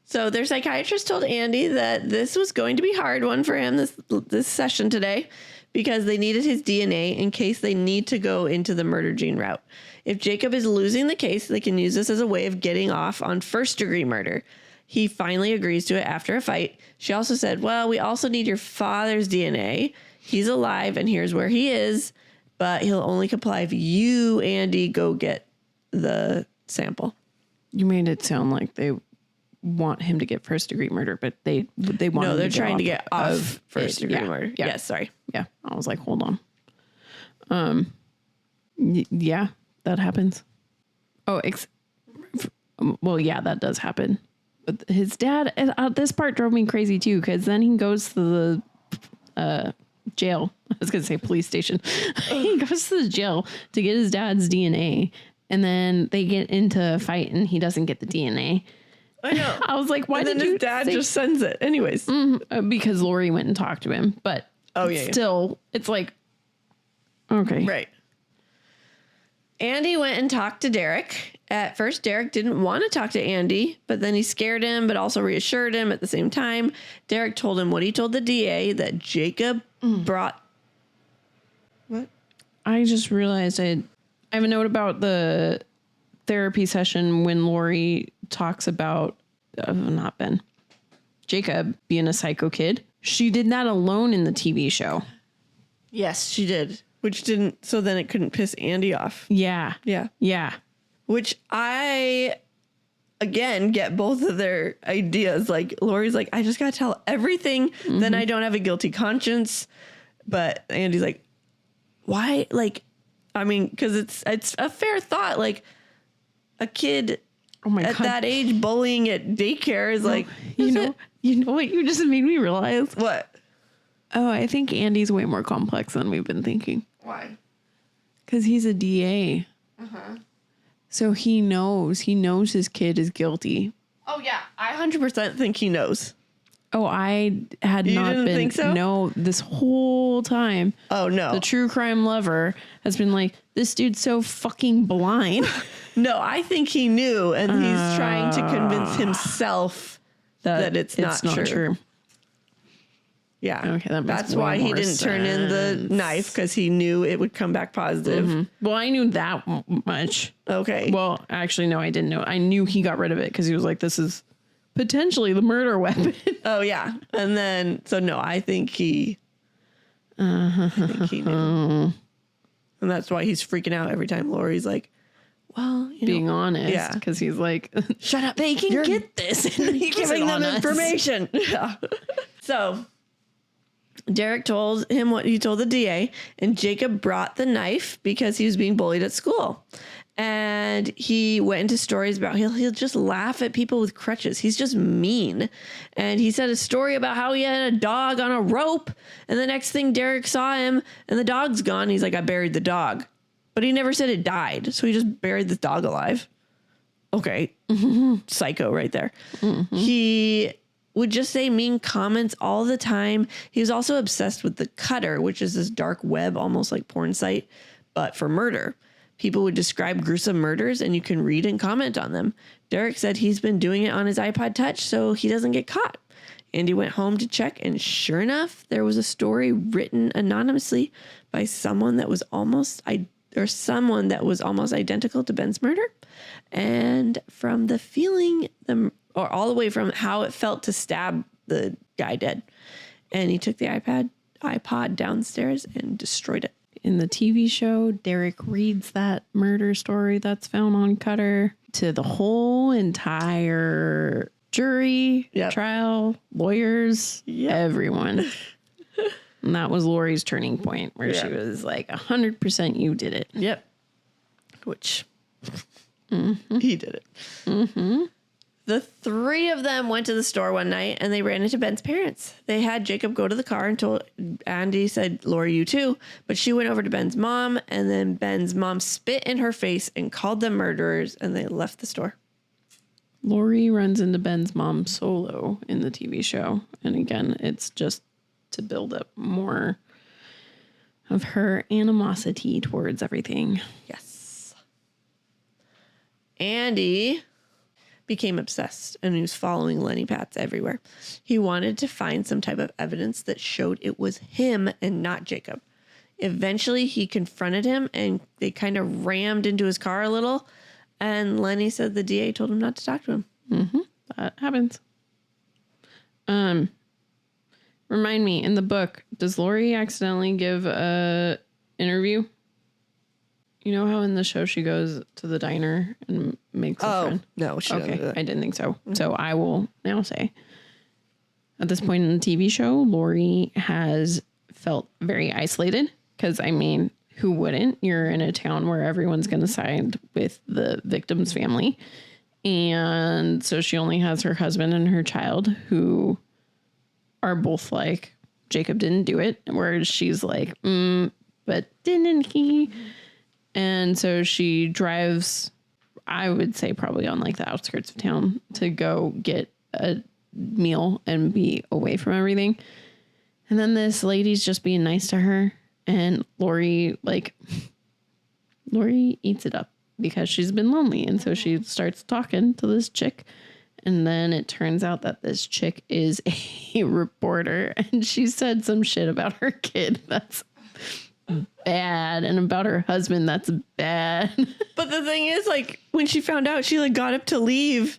So their psychiatrist told Andy that this was going to be a hard one for him this session today because they needed his DNA in case they need to go into the murder gene route. If Jacob is losing the case, they can use this as a way of getting off on first-degree murder. He finally agrees to it after a fight. She also said, well, we also need your father's DNA. He's alive and here's where he is, but he'll only comply if you, Andy, go get the sample. You made it sound like they want him to get first degree murder, but they want No, him they're to trying to get get off first degree murder. Yeah. Yes, sorry. Yeah. I was like, hold on. Yeah, that happens. Oh, well, yeah, that does happen. But his dad, this part drove me crazy too, because then he goes to the jail. I was going to say police station. He goes to the jail to get his dad's DNA, and then they get into a fight, and he doesn't get the DNA. I know. I was like, why and did then you his dad just sends it? Anyways. Because Lori went and talked to him. But still, it's like, okay. Right. Andy went and talked to Derek. At first, Derek didn't want to talk to Andy, but then he scared him, but also reassured him at the same time. Derek told him what he told the DA, that Jacob brought... What? I just realized I have a note about the therapy session when Lori talks about, not Ben, Jacob being a psycho kid. She did that alone in the TV show. Yes, she did. Which didn't... So then it couldn't piss Andy off. Yeah. Yeah. Yeah. Which I, again, get both of their ideas. Like, Lori's like, I just got to tell everything. Then I don't have a guilty conscience. But Andy's like, why? Like, I mean, because it's a fair thought. Like, a kid at that age bullying at daycare is like, you know what you just made me realize? What? Oh, I think Andy's way more complex than we've been thinking. Why? Because he's a DA. Uh-huh. So he knows his kid is guilty. Oh, yeah. I 100% think he knows. Oh, I had You not didn't been. think so? No, this whole time. Oh, no. The true crime lover has been like, this dude's so fucking blind. No, I think he knew, and he's trying to convince himself that it's not true. Yeah. Okay, that's why he didn't turn in the knife, because he knew it would come back positive. Well, I knew that much. Okay. Well, actually, no, I didn't know. I knew he got rid of it because he was like, this is potentially the murder weapon. Oh, yeah. And then, so no, I think he knew. And that's why he's freaking out every time Lori's like, well, being honest. Yeah. Because he's like, shut up. they can get this. And He's giving them information. Yeah. So Derek told him what he told the DA, and Jacob brought the knife because he was being bullied at school. And he went into stories about he'll just laugh at people with crutches. He's just mean. And he said a story about how he had a dog on a rope. And the next thing Derek saw him and the dog's gone. He's like, I buried the dog. But he never said it died. So he just buried the dog alive. Okay. Psycho right there. He would just say mean comments all the time. He was also obsessed with the Cutter, which is this dark web, almost like porn site, but for murder. People would describe gruesome murders and you can read and comment on them. Derek said he's been doing it on his iPod Touch so he doesn't get caught. Andy went home to check, and sure enough, there was a story written anonymously by someone that was almost identical to Ben's murder. And from the feeling, or all the way from how it felt to stab the guy dead. And he took the iPod downstairs and destroyed it. In the TV show, Derek reads that murder story that's found on Cutter to the whole entire jury, trial, lawyers, everyone. And that was Lori's turning point, where she was like, 100% you did it. Yep. Which he did it. The three of them went to the store one night and they ran into Ben's parents. They had Jacob go to the car and told Andy, said, Lori, you too. But she went over to Ben's mom, and then Ben's mom spit in her face and called them murderers, and they left the store. Lori runs into Ben's mom solo in the TV show. And again, it's just to build up more of her animosity towards everything. Yes. Andy became obsessed, and he was following Lenny Pats everywhere. He wanted to find some type of evidence that showed it was him and not Jacob. Eventually, he confronted him, and they kind of rammed into his car a little. And Lenny said the DA told him not to talk to him. That happens. Remind me, in the book, does Lori accidentally give a interview? You know how in the show she goes to the diner and makes a friend? No, she doesn't do Okay, that. I didn't think so. So I will now say, at this point in the TV show, Lori has felt very isolated because, I mean, who wouldn't? You're in a town where everyone's going to side with the victim's family. And so she only has her husband and her child who are both like, Jacob didn't do it. Whereas she's like, but didn't he? And so she drives, I would say probably on like the outskirts of town to go get a meal and be away from everything. And then this lady's just being nice to her. And Lori eats it up because she's been lonely. And so she starts talking to this chick. And then it turns out that this chick is a reporter. And she said some shit about her kid that's bad. And about her husband that's bad. But the thing is, like, when she found out, she like got up to leave.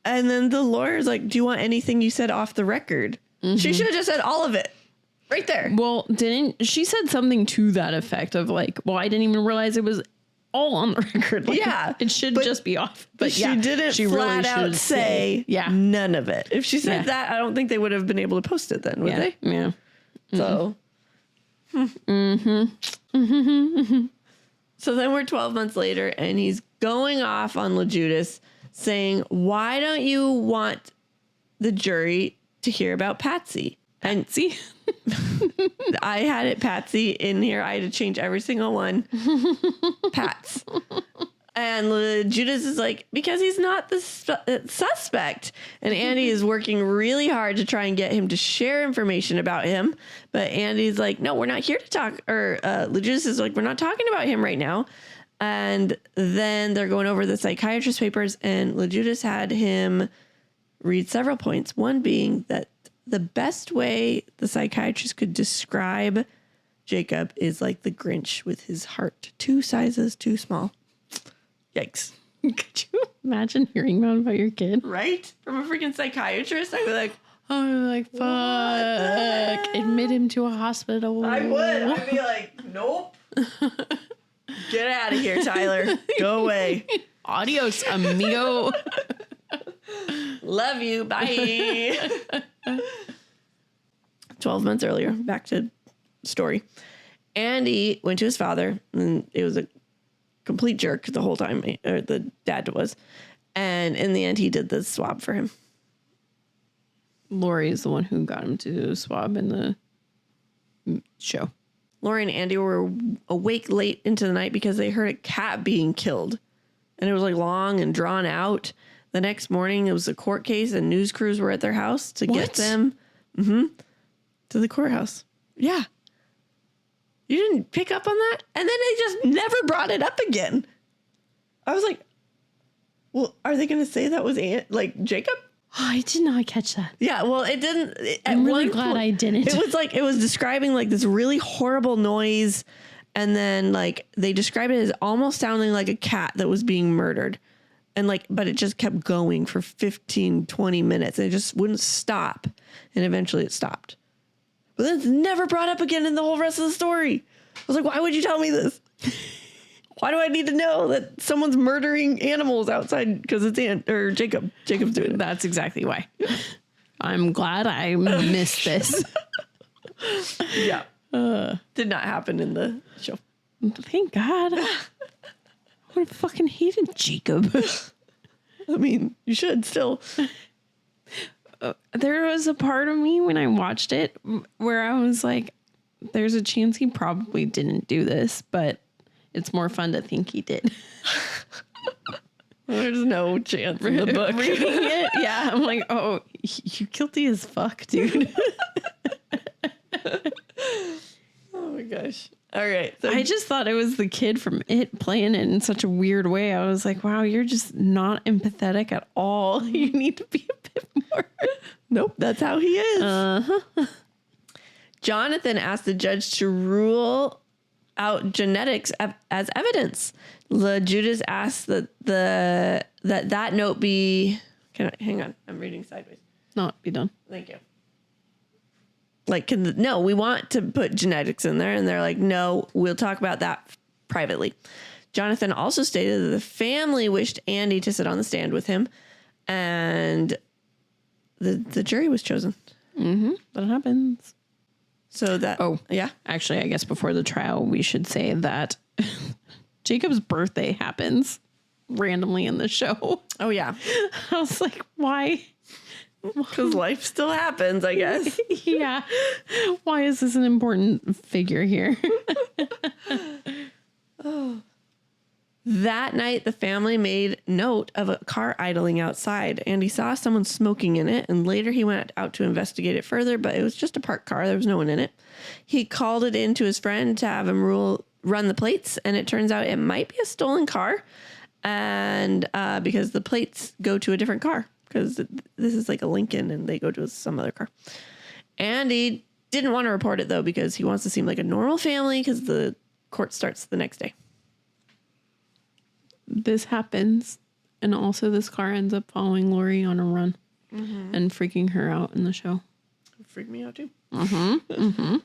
And then the lawyer's like, do you want anything you said off the record? She should have just said all of it. Right there. Well, she said something to that effect of like, well, I didn't even realize it was all on the record. Like, Yeah. it should just be off. But yeah, she didn't flat out say none of it. If she said that, I don't think they would have been able to post it then, would they? Yeah. So. So then we're 12 months later and he's going off on LaJudas saying, why don't you want the jury to hear about Patsy? And See? I had it Patsy in here. I had to change every single one. Pats. And Judas is like, because he's not the suspect. And Andy is working really hard to try and get him to share information about him. But Andy's like, no, we're not here to talk. Or Judas is like, we're not talking about him right now. And then they're going over the psychiatrist papers. And LaJudas had him read several points. One being that the best way the psychiatrist could describe Jacob is like the Grinch with his heart 2 sizes too small. Yikes. Could you imagine hearing that about your kid? Right? From a freaking psychiatrist? I'd be like, fuck. Admit him to a hospital. I would. I'd be like, nope. Get out of here, Tyler. Go away. Adios, amigo. Love you. Bye. 12 months earlier, back to story. Andy went to his father, and it was a complete jerk the whole time, or the dad was. And in the end, he did the swab for him. Lori is the one who got him to do a swab in the show. Lori and Andy were awake late into the night because they heard a cat being killed. And it was like long and drawn out. The next morning, it was a court case and news crews were at their house to get them to the courthouse. Yeah. You didn't pick up on that? And then they just never brought it up again. I was like, well, are they going to say that was Jacob? Oh, I did not catch that. Yeah, well, it didn't. I'm really glad I didn't. It was describing like this really horrible noise. And then like they described it as almost sounding like a cat that was being murdered. And like, but it just kept going for 15, 20 minutes. And it just wouldn't stop. And eventually it stopped. But then it's never brought up again in the whole rest of the story. I was like, why would you tell me this? Why do I need to know that someone's murdering animals outside because it's Jacob? Jacob's doing it. That's exactly why. I'm glad I missed this. Yeah. Did not happen in the show. Thank God. I would have fucking hated Jacob. I mean, you should still. There was a part of me when I watched it where I was like, there's a chance he probably didn't do this, but it's more fun to think he did. There's no chance in the book. Reading it, yeah, I'm like, oh, you guilty as fuck, dude. Oh my gosh. All right. So I just thought it was the kid from It playing it in such a weird way. I was like, wow, you're just not empathetic at all. You need to be a bit more. Nope, that's how he is. Jonathan asked the judge to rule out genetics as evidence. Judas asked that note be Hang on. I'm reading sideways. No, be done. Thank you. Like, no, we want to put genetics in there. And they're like, no, we'll talk about that privately. Jonathan also stated that the family wished Andy to sit on the stand with him. And the jury was chosen. Mm-hmm. That happens. So that... Oh, yeah. Actually, I guess before the trial, we should say that Jacob's birthday happens randomly in the show. Oh, yeah. I was like, why? Because life still happens, I guess. Yeah. Why is this an important figure here? Oh. That night, the family made note of a car idling outside, and he saw someone smoking in it, and later he went out to investigate it further, but it was just a parked car. There was no one in it. He called it in to his friend to have him run the plates, and it turns out it might be a stolen car, and because the plates go to a different car, because this is like a Lincoln, and they go to some other car. And he didn't want to report it, though, because he wants to seem like a normal family, because the court starts the next day. This happens, and also this car ends up following Lori on a run and freaking her out in the show. It freaked me out too. Mm-hmm.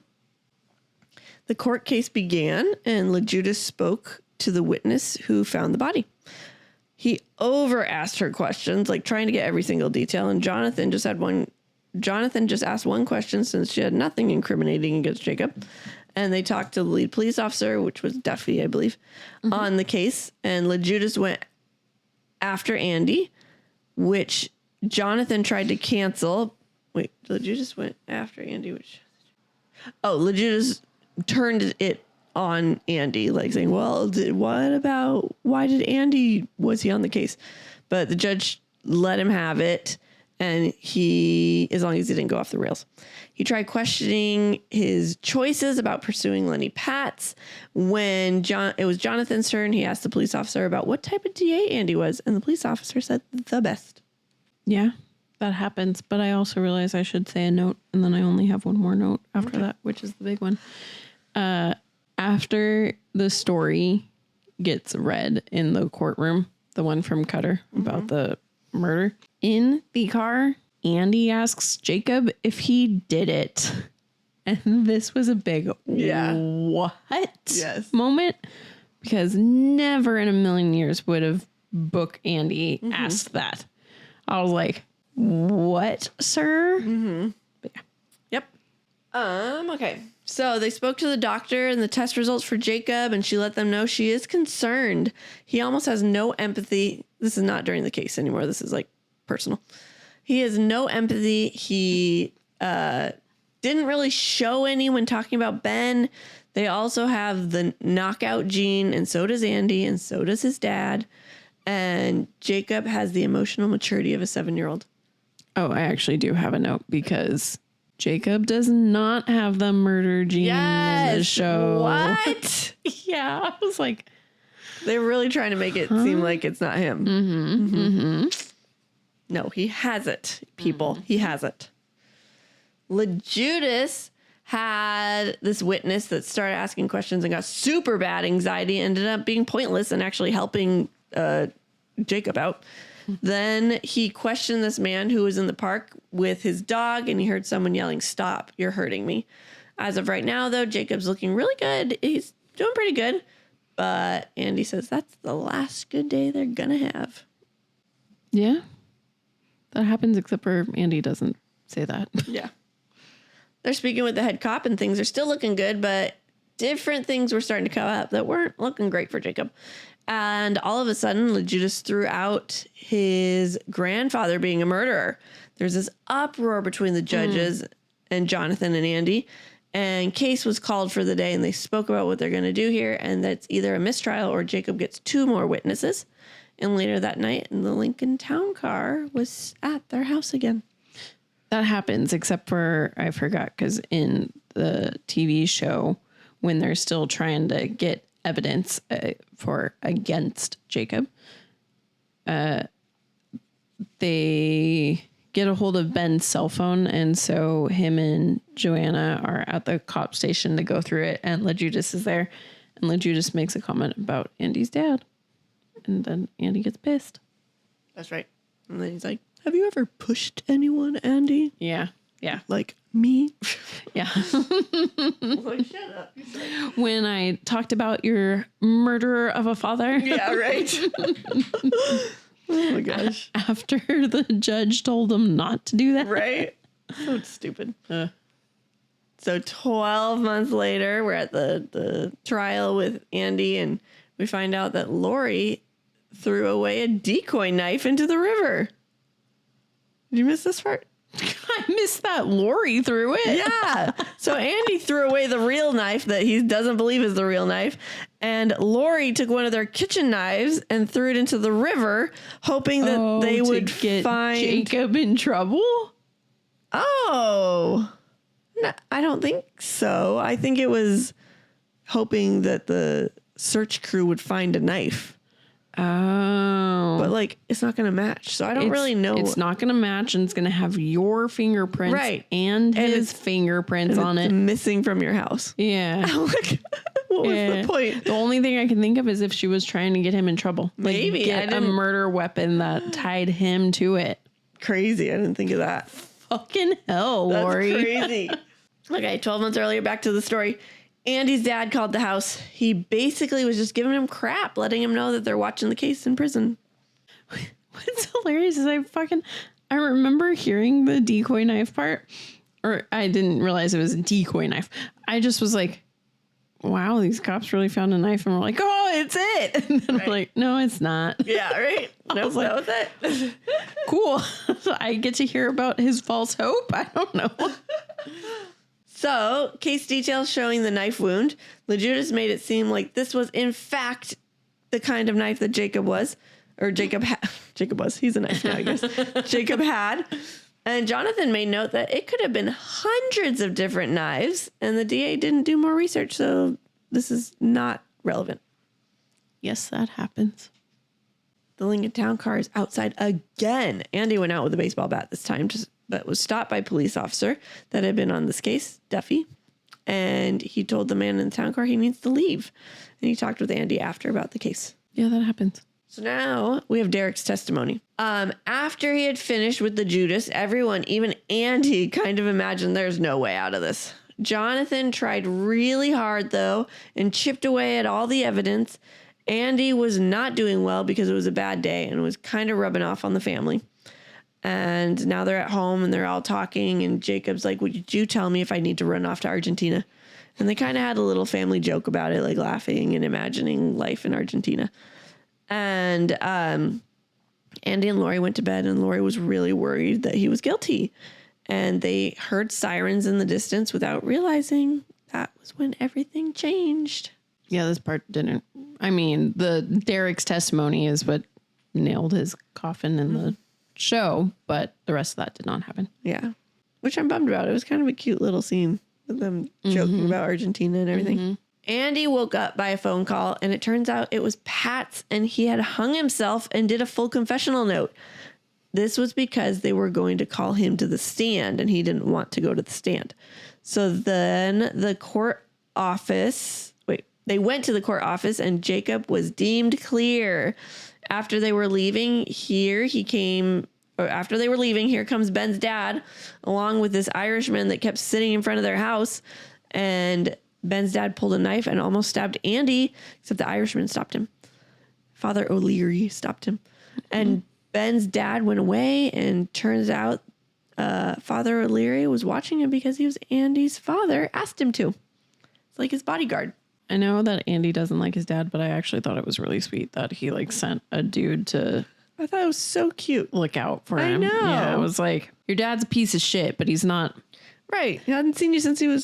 The court case began, and LaJudas spoke to the witness who found the body. He over-asked her questions, like trying to get every single detail, and Jonathan just asked one question since she had nothing incriminating against Jacob. And they talked to the lead police officer, which was Duffy, I believe, on the case. And LaJudas went after Andy, which Jonathan tried to cancel. Wait, LaJudas went after Andy, LaJudas turned it on Andy, like saying, well, why did Andy, was he on the case? But the judge let him have it. And as long as he didn't go off the rails. He tried questioning his choices about pursuing Lenny Patz. When it was Jonathan's turn, he asked the police officer about what type of DA Andy was. And the police officer said the best. Yeah, that happens. But I also realized I should say a note. And then I only have one more note after that, which is the big one. After the story gets read in the courtroom, the one from Cutter about the murder, in the car, Andy asks Jacob if he did it. And this was a big what moment, because never in a million years would have Book Andy asked that. I was like, what, sir? But yeah. Yep. Okay. So they spoke to the doctor and the test results for Jacob, and she let them know she is concerned. He almost has no empathy. This is not during the case anymore. This is like personal. He has no empathy. He didn't really show any when talking about Ben. They also have the knockout gene, and so does Andy, and so does his dad. And Jacob has the emotional maturity of a 7-year-old. Oh, I actually do have a note, because Jacob does not have the murder gene in the show. What? Yeah, I was like, they're really trying to make it seem like it's not him. No, he has it, people. He has it. LaJudas had this witness that started asking questions and got super bad anxiety, ended up being pointless and actually helping Jacob out. Then he questioned this man who was in the park with his dog, and he heard someone yelling, "Stop, you're hurting me." As of right now, though, Jacob's looking really good. He's doing pretty good. But Andy says that's the last good day they're going to have. Yeah. That happens, except for Andy doesn't say that. Yeah. They're speaking with the head cop, and things are still looking good, but different things were starting to come up that weren't looking great for Jacob. And all of a sudden, LaJudas threw out his grandfather being a murderer. There's this uproar between the judges and Jonathan and Andy. And case was called for the day, and they spoke about what they're going to do here. And that's either a mistrial or Jacob gets 2 more witnesses. And later that night, the Lincoln Town Car was at their house again. That happens, except for, I forgot, because in the TV show, when they're still trying to get evidence against Jacob, they get a hold of Ben's cell phone, and so him and Joanna are at the cop station to go through it, and LaJudas is there, and LaJudas makes a comment about Andy's dad, and then Andy gets pissed. That's right. And then he's like, Have you ever pushed anyone, Andy? Yeah. Yeah. Like me? Yeah. Like, shut up. When I talked about your murderer of a father. Yeah, right. Oh my gosh. After the judge told him not to do that. Right? So stupid. So 12 months later, we're at the trial with Andy, and we find out that Lori threw away a decoy knife into the river. Did you miss this part? I missed that Lori threw it. Yeah. So Andy threw away the real knife that he doesn't believe is the real knife. And Lori took one of their kitchen knives and threw it into the river, hoping that they would find Jacob in trouble. Oh, no, I don't think so. I think it was hoping that the search crew would find a knife. Oh. But like, it's not going to match. So I don't really know. It's not going to match, and it's going to have your fingerprints and his fingerprints on it. Missing from your house. Yeah. Like, what was the point? The only thing I can think of is if she was trying to get him in trouble. Maybe. Like get a murder weapon that tied him to it. Crazy. I didn't think of that. Fucking hell, Lori. That's crazy. Okay, 12 months earlier, back to the story. Andy's dad called the house. He basically was just giving him crap, letting him know that they're watching the case in prison. What's hilarious is I remember hearing the decoy knife part, or I didn't realize it was a decoy knife. I just was like, wow, these cops really found a knife, and we're like, oh, it's it. And then I'm like, no, it's not. Yeah, right. No, that was it. Cool. So I get to hear about his false hope. I don't know. So, case details showing the knife wound. LeJudas made it seem like this was, in fact, the kind of knife that Jacob was. Or Jacob was. He's a knife now, I guess. Jacob had. And Jonathan made note that it could have been hundreds of different knives. And the DA didn't do more research, so this is not relevant. Yes, that happens. The Lincoln Town car is outside again. Andy went out with a baseball bat this time, but was stopped by a police officer that had been on this case, Duffy. And he told the man in the town car he needs to leave. And he talked with Andy after about the case. Yeah, that happens. So now we have Derek's testimony. After he had finished with the Judas, everyone, even Andy, kind of imagined there's no way out of this. Jonathan tried really hard, though, and chipped away at all the evidence. Andy was not doing well because it was a bad day and was kind of rubbing off on the family. And now they're at home and they're all talking. And Jacob's like, would you tell me if I need to run off to Argentina? And they kind of had a little family joke about it, like laughing and imagining life in Argentina. And Andy and Lori went to bed, and Lori was really worried that he was guilty. And they heard sirens in the distance without realizing that was when everything changed. Yeah, this part didn't. I mean, the Derek's testimony is what nailed his coffin in the show, but the rest of that did not happen. Yeah, which I'm bummed about. It was kind of a cute little scene with them joking about Argentina and everything. Andy woke up by a phone call, and it turns out it was Pat's, and he had hung himself and did a full confessional note. This was because they were going to call him to the stand, and he didn't want to go to the stand. So then they went to the court office, and Jacob was deemed clear. After they were leaving, here comes Ben's dad, along with this Irishman that kept sitting in front of their house, and Ben's dad pulled a knife and almost stabbed Andy, except the Irishman stopped him. Father O'Leary stopped him. And Ben's dad went away, and turns out Father O'Leary was watching him because he was Andy's father, asked him to. It's like his bodyguard. I know that Andy doesn't like his dad, but I actually thought it was really sweet that he sent a dude to... I thought it was so cute. Look out for him. I know. Yeah, I was like, your dad's a piece of shit, but he's not... Right. He hadn't seen you since you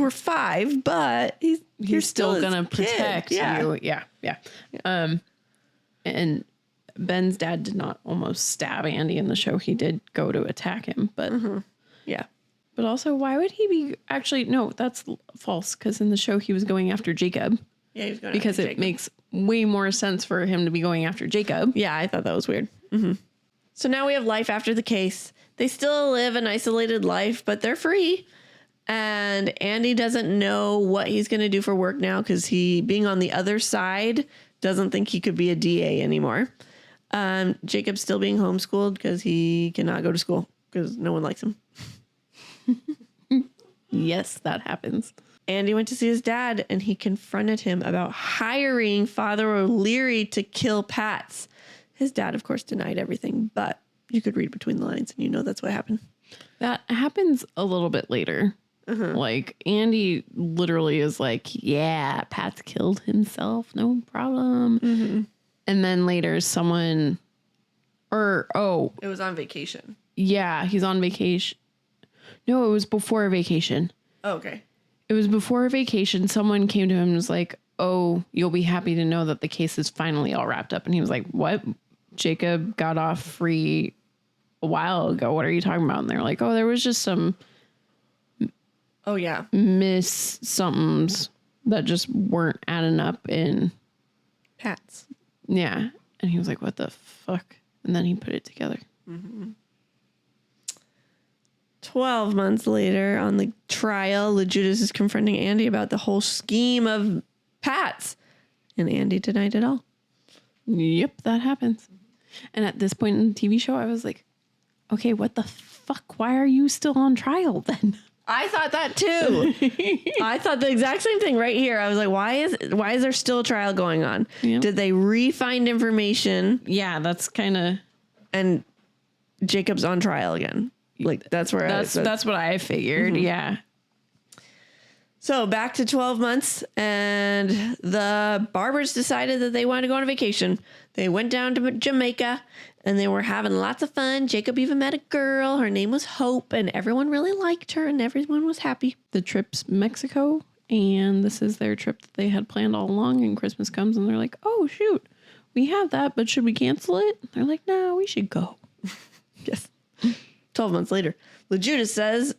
were 5, but you're still going to protect you. Yeah. And Ben's dad did not almost stab Andy in the show. He did go to attack him, but yeah. But also, why would he be... Actually, no, that's false, because in the show he was going after Jacob. Yeah, he was going because after it Jacob. makes way more sense for him to be going after Jacob. Yeah, I thought that was weird. So now we have life after the case. They still live an isolated life, but they're free. And Andy doesn't know what he's going to do for work now because he, being on the other side, doesn't think he could be a DA anymore. Jacob's still being homeschooled because he cannot go to school because no one likes him. Yes, that happens. Andy went to see his dad and he confronted him about hiring Father O'Leary to kill Pats. His dad, of course, denied everything, but you could read between the lines and you know that's what happened. That happens a little bit later. Like, Andy literally is like, yeah, Pat's killed himself. No problem. And then later someone, It was on vacation. yeah, he's on vacation. No, it was before a vacation. Oh, okay. It was before a vacation. Someone came to him and was like, oh, you'll be happy to know that the case is finally all wrapped up. And he was like, what? Jacob got off free a while ago. What are you talking about? And they're like, oh, there was just some Oh, yeah. miss somethings that just weren't adding up in. Pats. Yeah. And he was like, what the fuck? And then he put it together. 12 months later on the trial, LeJudas is confronting Andy about the whole scheme of Pats. And Andy denied it all. Yep, that happens. And at this point in the TV show, I was like, okay, what the fuck? Why are you still on trial then? I thought that too. I thought the exact same thing right here. I was like, why is there still a trial going on? Yep. Did they re-find information Yeah, that's kind of... and Jacob's on trial again? Like, that's where That's what I figured. Yeah. So back to 12 months, and the Barbers decided that they wanted to go on a vacation. They went down to Jamaica, and they were having lots of fun. Jacob even met a girl. Her name was Hope, and everyone really liked her, and everyone was happy. The trip's Mexico, and this is their trip that they had planned all along, and Christmas comes, and they're like, oh, shoot, we have that, but should we cancel it? They're like, no, we should go. Yes. 12 months later, LeJudas says,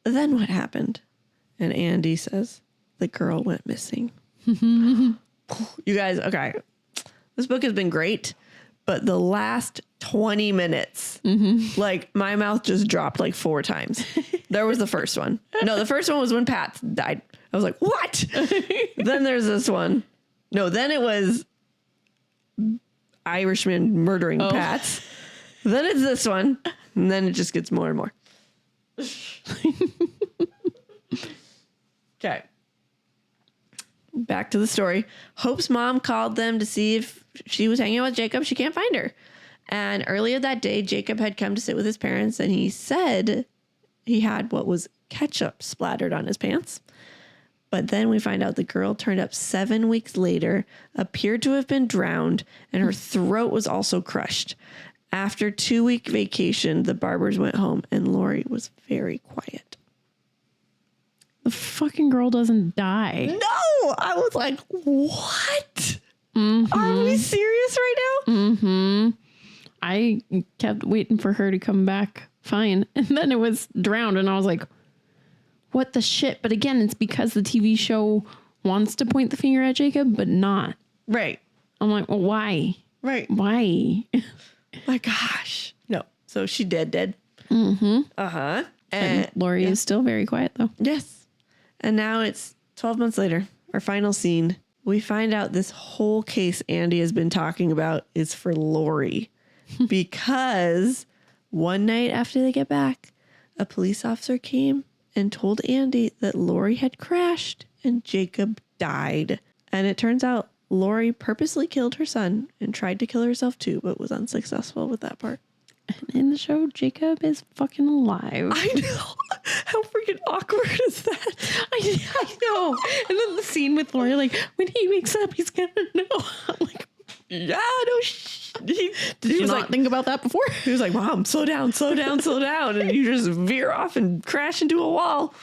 then what happened? And Andy says, the girl went missing. You guys, okay. This book has been great, but the last 20 minutes, like my mouth just dropped like 4 times. There was the first one. No, the first one was when Pat died. I was like, what? Then there's this one. No, then it was Irishman murdering Pats. Then it's this one. And then it just gets more and more. Okay. Back to the story. Hope's mom called them to see if she was hanging out with Jacob. She can't find her. And earlier that day, Jacob had come to sit with his parents, and he said he had what was ketchup splattered on his pants. But then we find out the girl turned up 7 weeks later, appeared to have been drowned, and her throat was also crushed. After 2-week vacation, the Barbers went home, and Lori was very quiet. The fucking girl doesn't die. No! I was like, what? Are we serious right now? I kept waiting for her to come back fine. And then it was drowned. And I was like, what the shit? But again, it's because the TV show wants to point the finger at Jacob, but not. Right. I'm like, well, why? Right. Why? My gosh. No. So she dead. Uh-huh. And Lori is still very quiet, though. Yes. And now it's 12 months later. Our final scene. We find out this whole case Andy has been talking about is for Lori. Because one night after they get back, a police officer came and told Andy that Lori had crashed and Jacob died. And it turns out Lori purposely killed her son and tried to kill herself too, but was unsuccessful with that part. And in the show, Jacob is fucking alive. I know. How freaking awkward is that? I know. And then the scene with Lori, like, when he wakes up, he's gonna know. I'm like, yeah, no. He was not like, think about that before. he was like, Mom, slow down. And you just veer off and crash into a wall.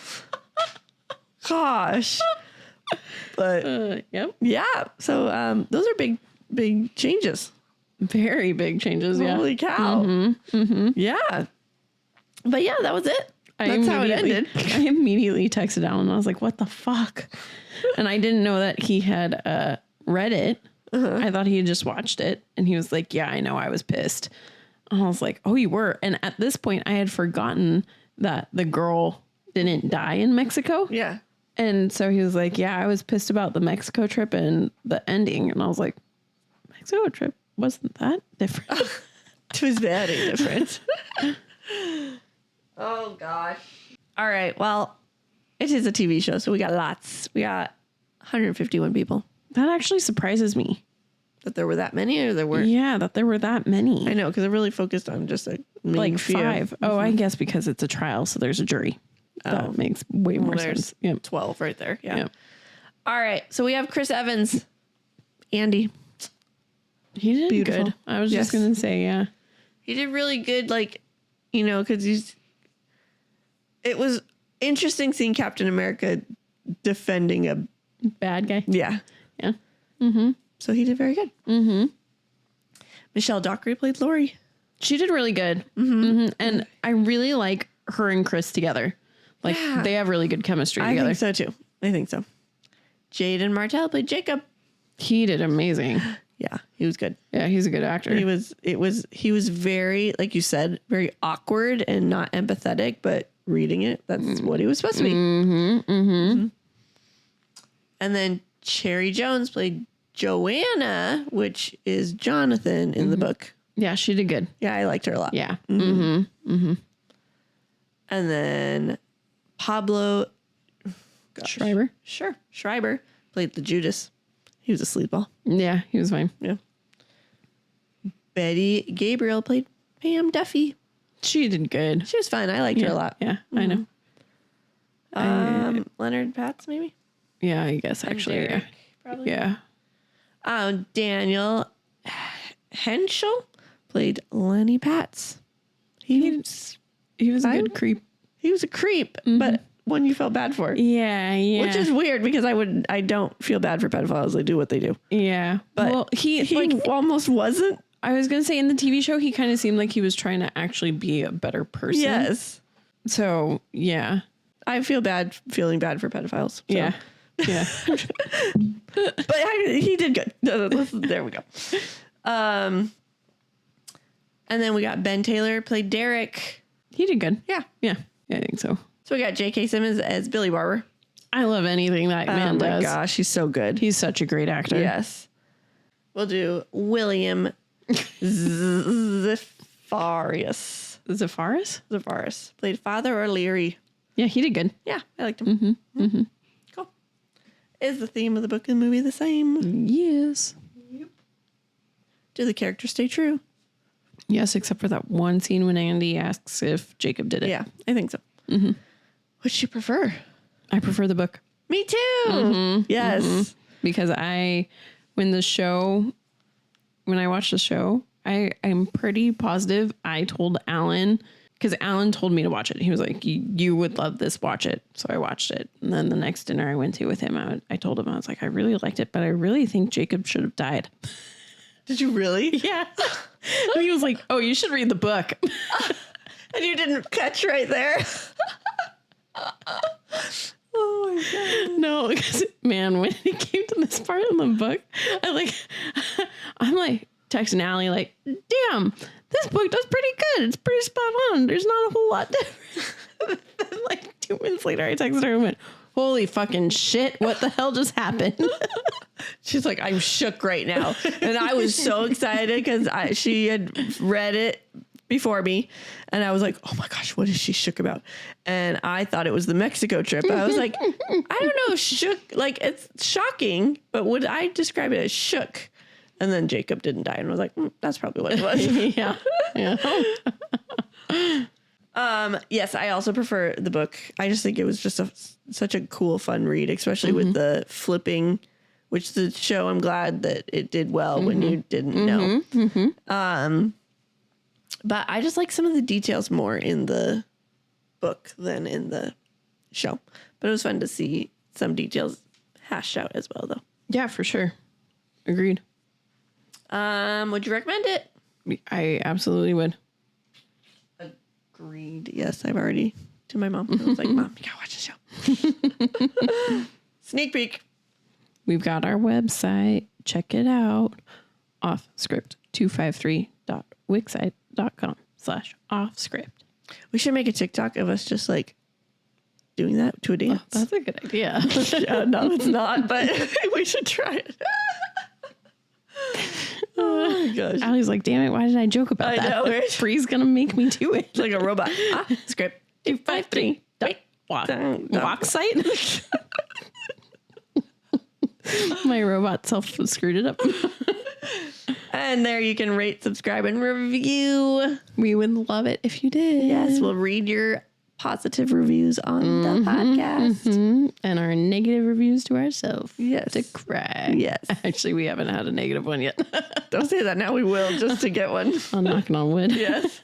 Gosh. But Yep. yeah. So those are big changes. Very big changes. Yeah. Holy cow. Yeah. But yeah, that was it. That's how it ended. I immediately texted Alan and I was like, what the fuck? And I didn't know that he had read it. I thought he had just watched it. And he was like, yeah, I know. I was pissed. And I was like, oh, you were. And at this point, I had forgotten that the girl didn't die in Mexico. Yeah. And so he was like, yeah, I was pissed about the Mexico trip and the ending. And I was like, Mexico trip? wasn't that different. It was very different. Oh, gosh. All right. Well, it is a TV show, so we got lots. We got 151 people. That actually surprises me. That there were that many, or there weren't? Yeah, that there were that many. I know, because I really focused on just a main like few. 5. Mm-hmm. Oh, I guess because it's a trial, so there's a jury. That makes way more sense. Yep. 12 right there. Yeah. Yep. All right. So we have Chris Evans. Andy. He did Beautiful. good. I was just going to say, yeah. He did really good, like, because it was interesting seeing Captain America defending a bad guy. Yeah. Yeah. Mm-hmm. So he did very good. Mm-hmm. Michelle Dockery played Lori. She did really good. Mm-hmm. Mm-hmm. And I really like her and Chris together. Like, they have really good chemistry together. I think so, too. I think so. Jaden Martell played Jacob. He did amazing. Yeah, he was good. Yeah, he's a good actor. He was very, like you said, very awkward and not empathetic, but reading it, that's what he was supposed to be. Mm-hmm, mm-hmm. And then Cherry Jones played Joanna, which is Jonathan in the book. Yeah, she did good. Yeah, I liked her a lot. Yeah. Mm-hmm. Mm-hmm. And then Pablo Schreiber played the Judas. He was a sleazeball. Yeah, he was fine. Yeah. Betty Gabriel played Pam Duffy. She did good. She was fine. I liked her a lot. Yeah, I know. Leonard Patz, maybe? Yeah, I guess actually. Derek, Yeah. probably. Yeah. Daniel Henschel played Lenny Patz. He was a good creep. He was a creep, but one you felt bad for. Yeah, yeah. Which is weird because I don't feel bad for pedophiles. They do what they do. Yeah. But well, he like, almost wasn't. I was going to say in the TV show, he kind of seemed like he was trying to actually be a better person. Yes. So, yeah. I feel bad feeling bad for pedophiles. So. Yeah. Yeah. But he did good. There we go. And then we got Ben Taylor played Derek. He did good. Yeah. Yeah. I think so. So we got J.K. Simmons as Billy Barber. I love anything that man does. Oh my gosh, he's so good. He's such a great actor. Yes. We'll do William Zafarias. Zafaris. Played Father O'Leary. Yeah, he did good. Yeah, I liked him. Mm-hmm. Cool. Is the theme of the book and movie the same? Yes. Do the characters stay true? Yes, except for that one scene when Andy asks if Jacob did it. Yeah, I think so. Mm-hmm. Which you prefer? I prefer the book. Me too. Yes. Because when I watched the show, I'm pretty positive I told Alan, because Alan told me to watch it. He was like, you would love this, watch it. So I watched it. And then the next dinner I went to with him, I told him, I was like, I really liked it, but I really think Jacob should have died. Did you really? Yeah. And he was like, oh, you should read the book. And you didn't catch right there. Oh my God. No, because man, when it came to this part in the book, I'm like texting Allie like, damn, this book does pretty good. It's pretty spot on. There's not a whole lot different. Then, like 2 minutes later, I texted her and went, holy fucking shit, what the hell just happened? She's like, I'm shook right now. And I was so excited because she had read it before me. And I was like, oh my gosh, what is she shook about? And I thought it was the Mexico trip. I was like, I don't know, shook, like it's shocking, but would I describe it as shook? And then Jacob didn't die. And I was like, that's probably what it was. Yeah. Yeah. Yes, I also prefer the book. I just think it was just such a cool, fun read, especially with the flipping, which the show, I'm glad that it did well when you didn't know. But I just like some of the details more in the book than in the show. But it was fun to see some details hashed out as well, though. Yeah, for sure. Agreed. Would you recommend it? I absolutely would. Agreed. Yes, I've already to my mom. I was like, Mom, you gotta watch the show. Sneak peek. We've got our website. Check it out. Offscript253.wixsite.com/offscript. We should make a TikTok of us just like doing that to a dance. Oh, that's a good idea. Yeah, no, it's not, but we should try it. Oh my gosh. Allie's like, damn it, why did I joke about I that? know, right? Bri's gonna make me do it. It's like a robot. Script 253. Walk site. My robot self screwed it up. And there you can rate, subscribe, and review. We would love it if you did. Yes, we'll read your positive reviews on the podcast. And our negative reviews to ourselves. Yes. To crack. Yes. Actually, we haven't had a negative one yet. Don't say that now. We will just to get one. I'm knocking on wood. Yes.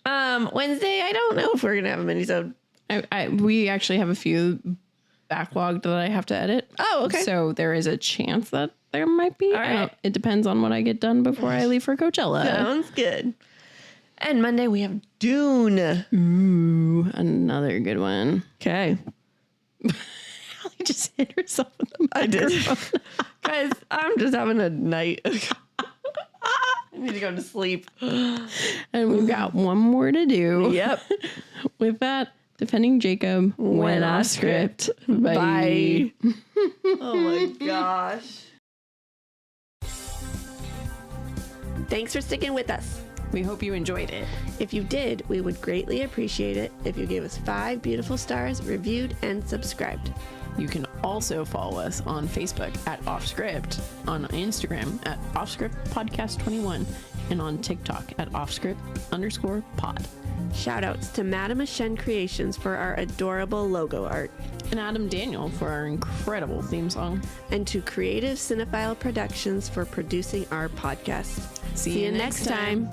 Wednesday, I don't know if we're going to have a mini-sode. We actually have a few backlogged that I have to edit. Oh, okay. So there is a chance that there might be. All right. It depends on what I get done before I leave for Coachella. Sounds good. And Monday, we have Dune. Ooh, another good one. Okay. Allie just hit herself with the I did. microphone. Guys, I'm just having a night. I need to go to sleep. And we've got one more to do. Yep. With that, Defending Jacob went off script. Bye. Oh my gosh. Thanks for sticking with us. We hope you enjoyed it. If you did, we would greatly appreciate it if you gave us 5 beautiful stars, reviewed, and subscribed. You can also follow us on Facebook at Offscript, on Instagram at Offscript Podcast 21, and on TikTok at Offscript_pod. Shoutouts to Madame Ashen Creations for our adorable logo art. And Adam Daniel for our incredible theme song. And to Creative Cinephile Productions for producing our podcast. See you next time.